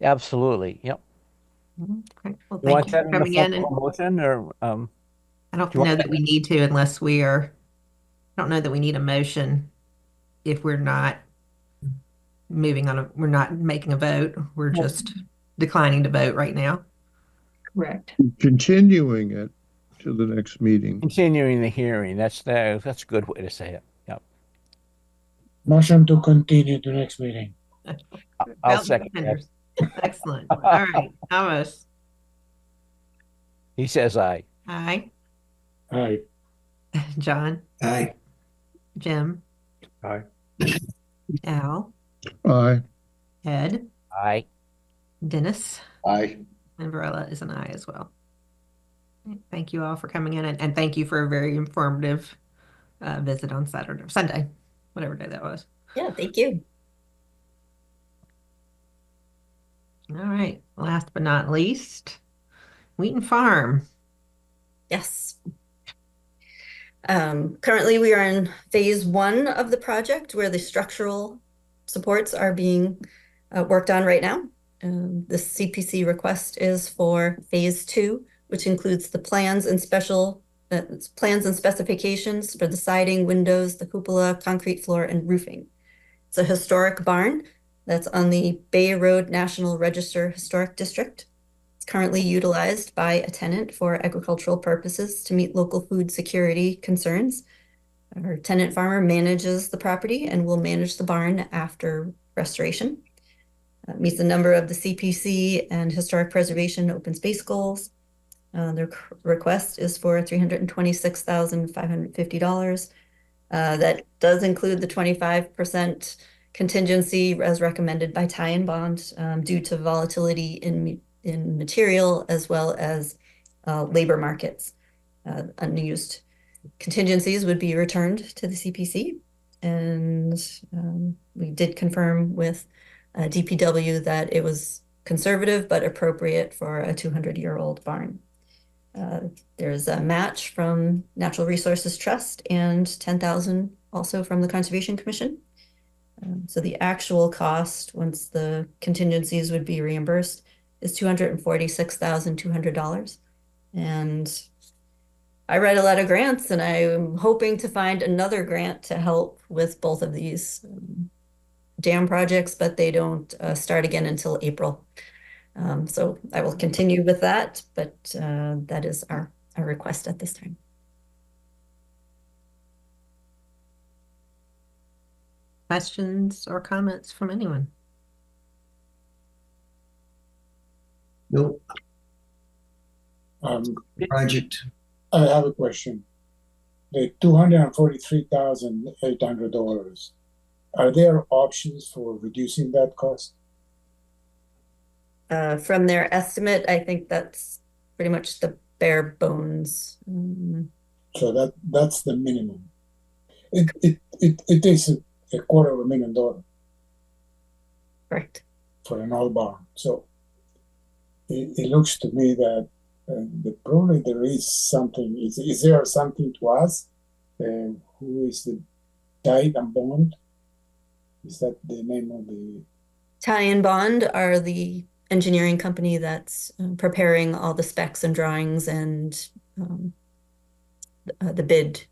Absolutely. Yep. Okay. Well, You want thank you that for in the coming in. form of a motion, or I don't do you know want that we need to unless we are, I don't know that we need a motion if we're not we're not making a vote. We're just declining to vote right now. Correct. Continuing it to the next meeting. continuing the hearing? That's a good way to say it. Yep. Motion to continue to next meeting. I'll Belt second that. defenders. Excellent. All right. Amos. He says aye. Aye. Aye. John. Aye. Jim. Aye. Al. Aye. Ed. Aye. Dennis. Aye. And Varela is an aye as well. Thank you all for coming in, and thank you for a very informative visit on Sunday, whatever day that was. Yeah, thank you. All right. Last but not least, Wheaton Farm. Yes. Currently, we are in phase 1 of the project where the structural supports are being worked on right now. The CPC request is for phase 2, which includes the plans and specifications for the siding, windows, the cupola, concrete floor, and roofing. It's a historic barn that's on the Bay Road National Register Historic District. It's currently utilized by a tenant for agricultural purposes to meet local food security concerns. Our tenant farmer manages the property and will manage the barn after restoration. Meets a number of the CPC and historic preservation open space goals. Their request is for $326,550. That does include the 25% contingency as recommended by tie-in bond due to volatility in material as well as labor markets. Unused contingencies would be returned to the CPC, and we did confirm with DPW that it was conservative but appropriate for a 200-year-old barn. There's a match from Natural Resources Trust and $10,000 also from the Conservation Commission. So the actual cost, once the contingencies would be reimbursed, is $246,200. And I write a lot of grants, and I'm hoping to find another grant to help with both of these dam projects, but they don't start again until April. So I will continue with that, but that is our request at this time. Questions or comments from anyone? Nope. Project. I have a question. The $243,800. Are there options for reducing that cost? From their estimate, I think that's pretty much the bare bones. So that's the minimum. It is a $250,000. Correct. For an old barn. So it looks to me that probably there is something. Is there something to ask? Who is the tie-in bond? Is that the name of the tie-in bond are the engineering company that's preparing all the specs and drawings and the bid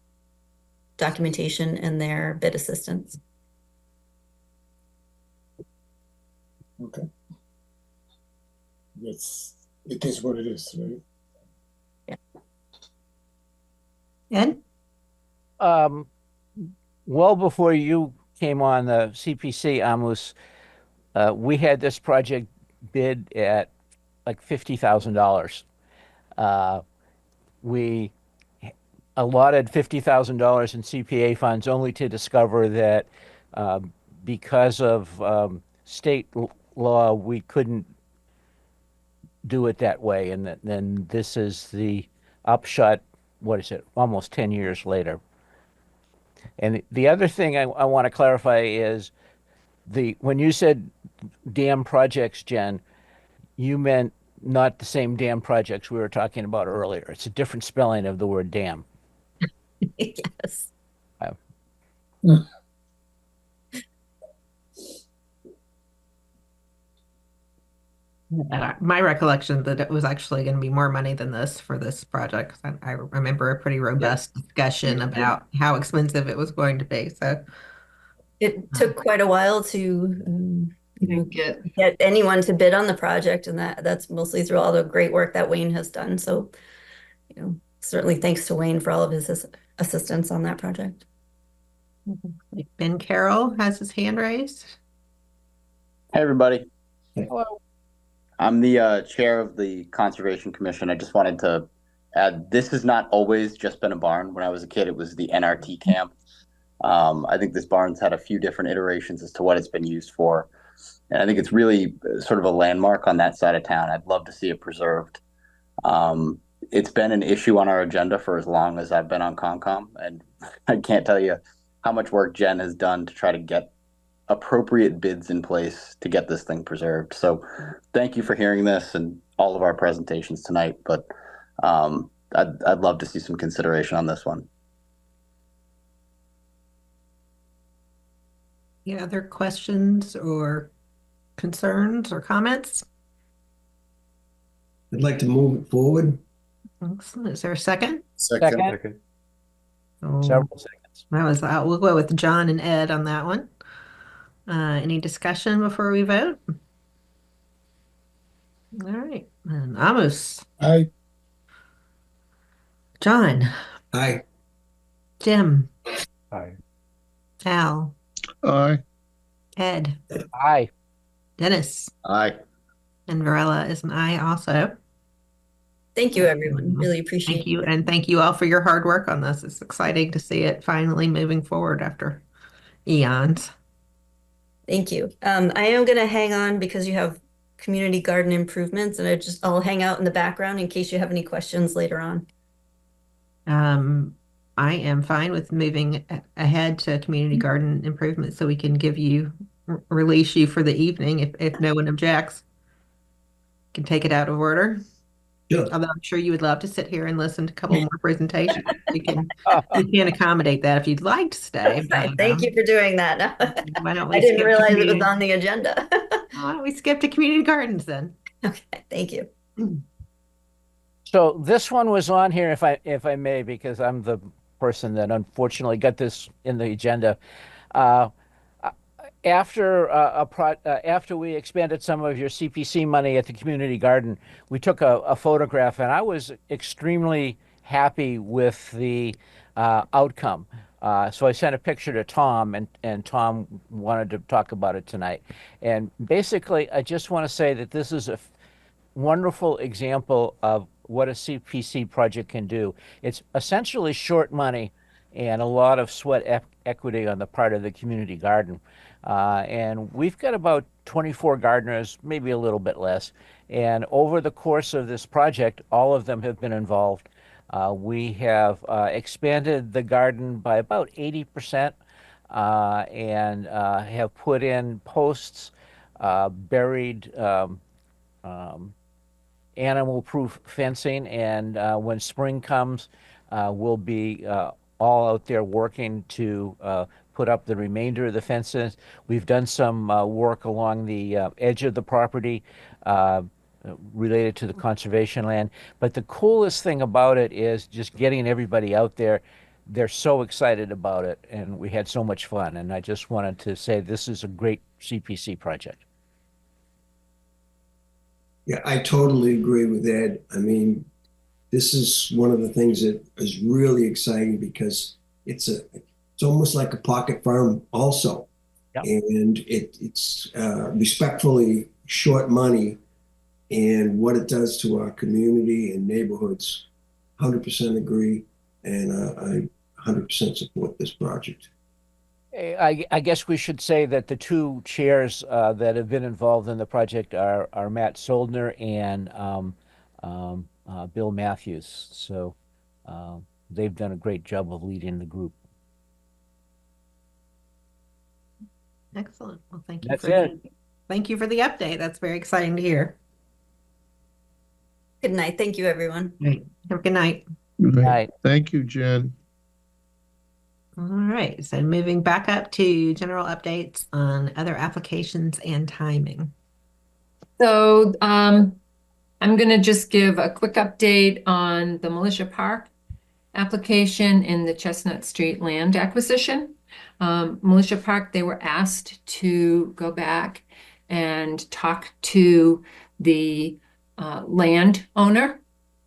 documentation and their bid assistance. Okay. It is what it is, right? Ed? Well before you came on the CPC, Amos, we had this project bid at like $50,000. We allotted $50,000 in CPA funds only to discover that because of state law, we couldn't do it that way. And then this is the upshot, what is it, almost 10 years later. And the other thing I want to clarify is when you said dam projects, Jen, you meant not the same dam projects we were talking about earlier. It's a different spelling of the word dam. Yes. My recollection that it was actually going to be more money than this for this project. I remember a pretty robust discussion about how expensive it was going to be. So it took quite a while to get anyone to bid on the project, and that's mostly through all the great work that Wayne has done. So, certainly thanks to Wayne for all of his assistance on that project. Ben Carroll has his hand raised. Hey, everybody. Hello. I'm the chair of the Conservation Commission. I just wanted to add, this has not always just been a barn. When I was a kid, it was the NRT camp. I think this barn's had a few different iterations as to what it's been used for. And I think it's really sort of a landmark on that side of town. I'd love to see it preserved. It's been an issue on our agenda for as long as I've been on Concom. And I can't tell you how much work Jen has done to try to get appropriate bids in place to get this thing preserved. So thank you for hearing this and all of our presentations tonight, but I'd love to see some consideration on this one. Any other questions or concerns or comments? I'd like to move it forward. Excellent. Is there a second? Second. Several seconds. We'll go with John and Ed on that one. Any discussion before we vote? All right. And Amos. Aye. John. Aye. Jim. Aye. Al. Aye. Ed. Aye. Dennis. Aye. And Varela is an aye also. Thank you, everyone. Really appreciate Thank you. And thank you all for your hard work on this. It's exciting to see it finally moving forward after eons. Thank you. I am going to hang on because you have community garden improvements, and I'll hang out in the background in case you have any questions later on. I am fine with moving ahead to community garden improvements so we can release you for the evening if no one objects. Can take it out of order. Sure. Although I'm sure you would love to sit here and listen to a couple more presentations. We can accommodate that if you'd like to stay. Thank you for doing that. Why don't we I didn't skip realize it community- was on the agenda. Why don't we skip to community gardens then? Okay, thank you. So this one was on here, if I may, because I'm the person that unfortunately got this in the agenda. After we expended some of your CPC money at the community garden, we took a photograph, and I was extremely happy with the outcome. So I sent a picture to Tom, and Tom wanted to talk about it tonight. And basically, I just want to say that this is a wonderful example of what a CPC project can do. It's essentially short money and a lot of sweat equity on the part of the community garden. And we've got about 24 gardeners, maybe a little bit less. And over the course of this project, all of them have been involved. We have expanded the garden by about 80% and have put in posts, buried animal-proof fencing, and when spring comes, we'll be all out there working to put up the remainder of the fences. We've done some work along the edge of the property related to the conservation land. But the coolest thing about it is just getting everybody out there. They're so excited about it, and we had so much fun. And I just wanted to say this is a great CPC project. Yeah, I totally agree with Ed. I mean, this is one of the things that is really exciting because it's almost like a pocket farm also. Yep. And it's respectfully short money, and what it does to our community and neighborhoods, 100% agree. And I 100% support this project. I guess we should say that the two chairs that have been involved in the project are Matt Soldner and Bill Matthews. So they've done a great job of leading the group. Excellent. Well, thank you. That's it. Thank you for the update. That's very exciting to hear. Good night. Thank you, everyone. Right. Have a good night. Good night. Right. Thank you, Jen. All right. So moving back up to general updates on other applications and timing. So I'm going to just give a quick update on the Militia Park application and the Chestnut Street land acquisition. Militia Park, they were asked to go back and talk to the land owner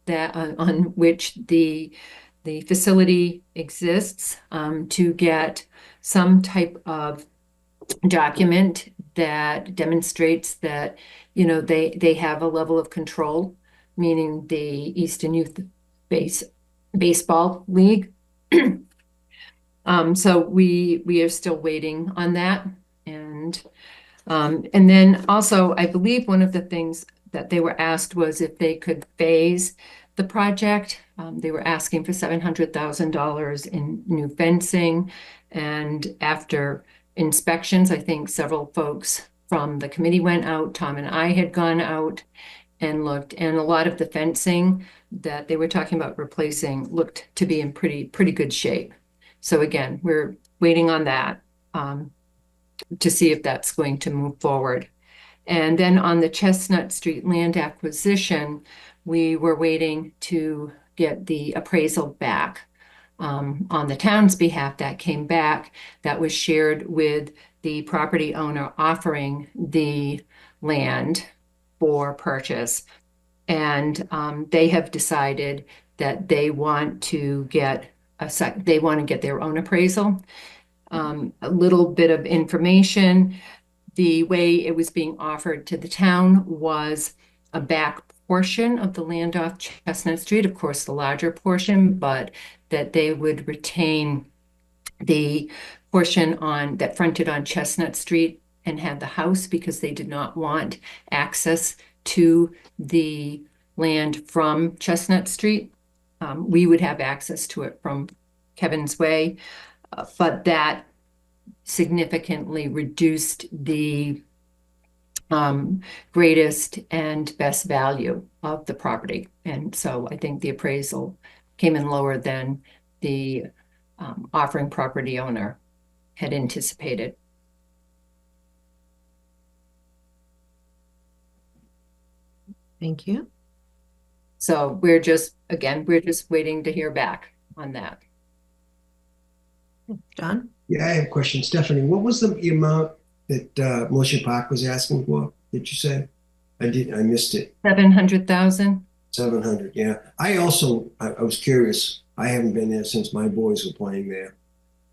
that on which the facility exists, to get some type of document that demonstrates that, you know, they have a level of control, meaning the Easton Youth Baseball League. So we are still waiting on that. And then also, I believe one of the things that they were asked was if they could phase the project. They were asking for $700,000 in new fencing. And after inspections, I think several folks from the committee went out. Tom and I had gone out and looked, and a lot of the fencing that they were talking about replacing looked to be in pretty good shape. So again, we're waiting on that to see if that's going to move forward. And then on the Chestnut Street land acquisition, we were waiting to get the appraisal back on the town's behalf. That came back. That was shared with the property owner offering the land for purchase. And they have decided that they want to get their own appraisal. A little bit of information. The way it was being offered to the town was a back portion of the land off Chestnut Street, of course, the larger portion, but that they would retain the portion that fronted on Chestnut Street and had the house, because they did not want access to the land from Chestnut Street. We would have access to it from Kevin's Way, but that significantly reduced the greatest and best value of the property. And so I think the appraisal came in lower than the offering property owner had anticipated. Thank you. So we're just waiting to hear back on that. John? Yeah, I have a question. Stephanie, what was the amount that Militia Park was asking for? Did you say? I missed it. 700,000. 700, yeah. I was curious. I haven't been there since my boys were playing there.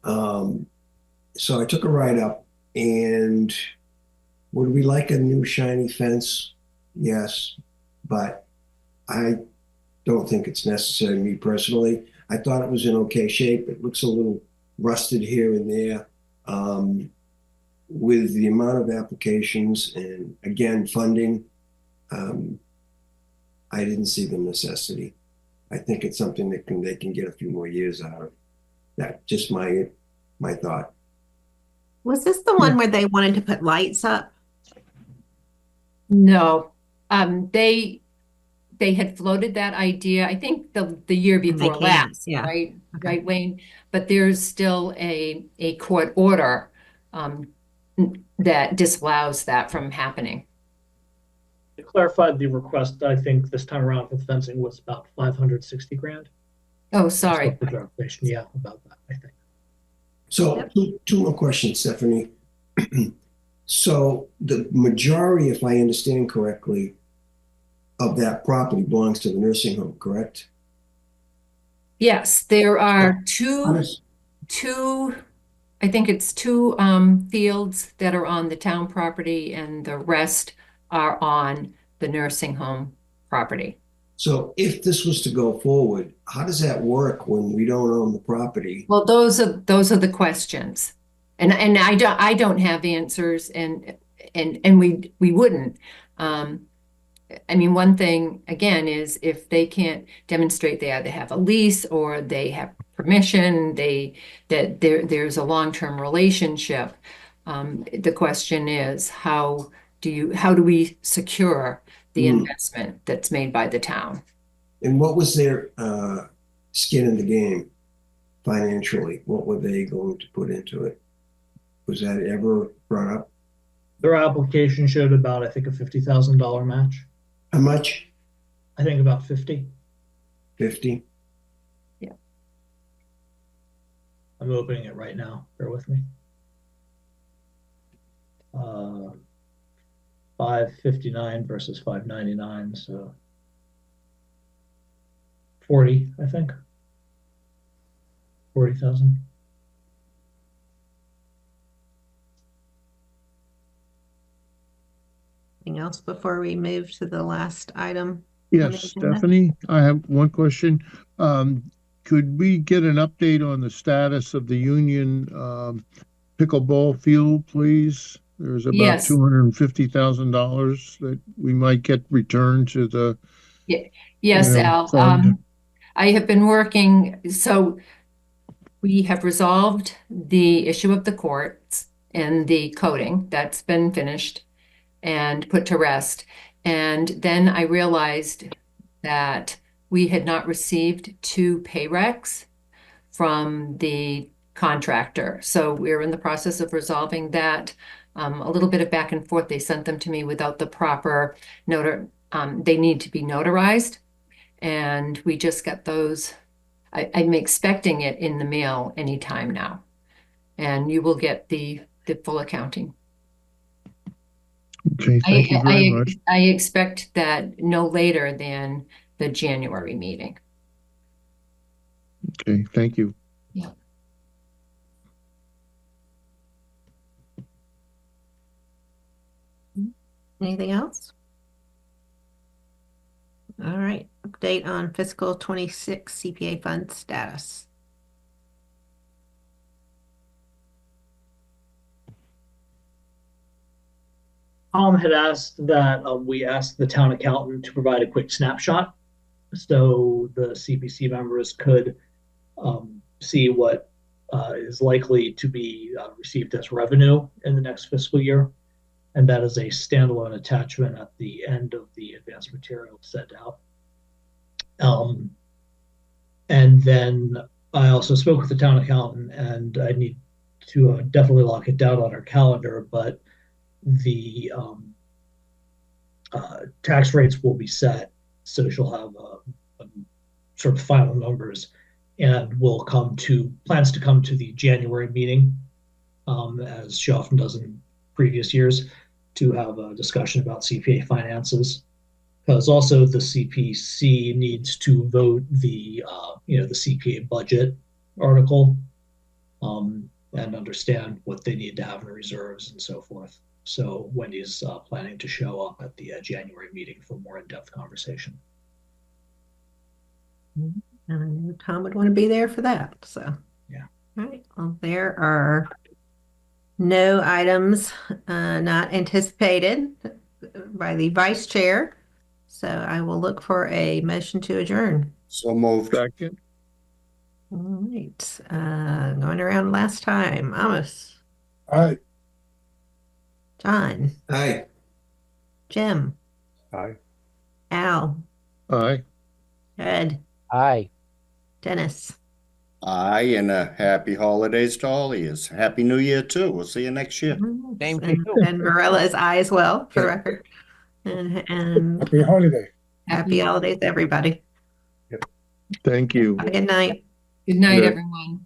So I took a ride up, and would we like a new shiny fence? Yes, but I don't think it's necessary, me personally. I thought it was in okay shape. It looks a little rusted here and there. With the amount of applications and, again, funding, I didn't see the necessity. I think it's something that they can get a few more years out of. That's just my thought. Was this the one where they wanted to put lights up? No, they they had floated that idea, I think the year before can't, last, yeah. right? Okay. Right, Wayne? But there's still a court order that disallows that from happening. To clarify the request, I think this time around for the fencing was about 560 grand. Oh, sorry. The clarification, yeah, about that, I think. So two more questions, Stephanie. So the majority, if I understand correctly, of that property belongs to the nursing home, correct? Yes, there are two, I think it's two fields that are on the town property and the rest are on the nursing home property. So if this was to go forward, how does that work when we don't own the property? Well, those are the questions. And I don't have answers and we wouldn't. I mean, one thing again is if they can't demonstrate they either have a lease or they have permission, that there's a long-term relationship. The question is how do we secure the investment that's made by the town? And what was their skin in the game financially? What were they going to put into it? Was that ever brought up? Their application showed about, I think, a $50,000 match. How much? I think about 50. 50? Yeah. I'm opening it right now. Bear with me. 559 versus 599, so 40, I think. 40,000. Anything else before we move to the last item? Yes, Stephanie, I have one question. Could we get an update on the status of the Union pickleball field, please? There's about Yes. $250,000 that we might get returned to the Yes, Al. fund. I have been working, so we have resolved the issue of the courts and the coding. That's been finished and put to rest. And then I realized that we had not received 2 pay recs from the contractor. So we're in the process of resolving that. A little bit of back and forth. They sent them to me without the proper they need to be notarized. And we just got those. I'm expecting it in the mail anytime now. And you will get the full accounting. Okay, thank you very much. I expect that no later than the January meeting. Okay, thank you. Yeah. Anything else? All right, update on fiscal 26 CPA fund status. Had asked that we asked the town accountant to provide a quick snapshot so the CPC members could see what is likely to be received as revenue in the next fiscal year. And that is a standalone attachment at the end of the advanced material sent out. And then I also spoke with the town accountant, and I need to definitely lock it down on our calendar, but the tax rates will be set, so she'll have sort of final numbers, and plans to come to the January meeting, as she often does in previous years, to have a discussion about CPA finances, because also the CPC needs to vote the CPA budget article, and understand what they need to have in reserves and so forth. So Wendy's planning to show up at the January meeting for more in-depth conversation. And I knew Tom would want to be there for that. So, yeah. All right. Well, there are no items not anticipated by the vice chair. So I will look for a motion to adjourn. So moved. Second. All right. Going around last time. Amos. Aye. John. Aye. Jim. Aye. Al. Aye. Ed, Aye. Dennis. Aye, and happy holidays to all of you. Happy New Year too. We'll see you next year. Same to And, you. and Marilla is aye as well, for the Yeah. record. And Happy holiday. happy holidays, everybody. Thank you. Have a good night. Good night, Good. everyone.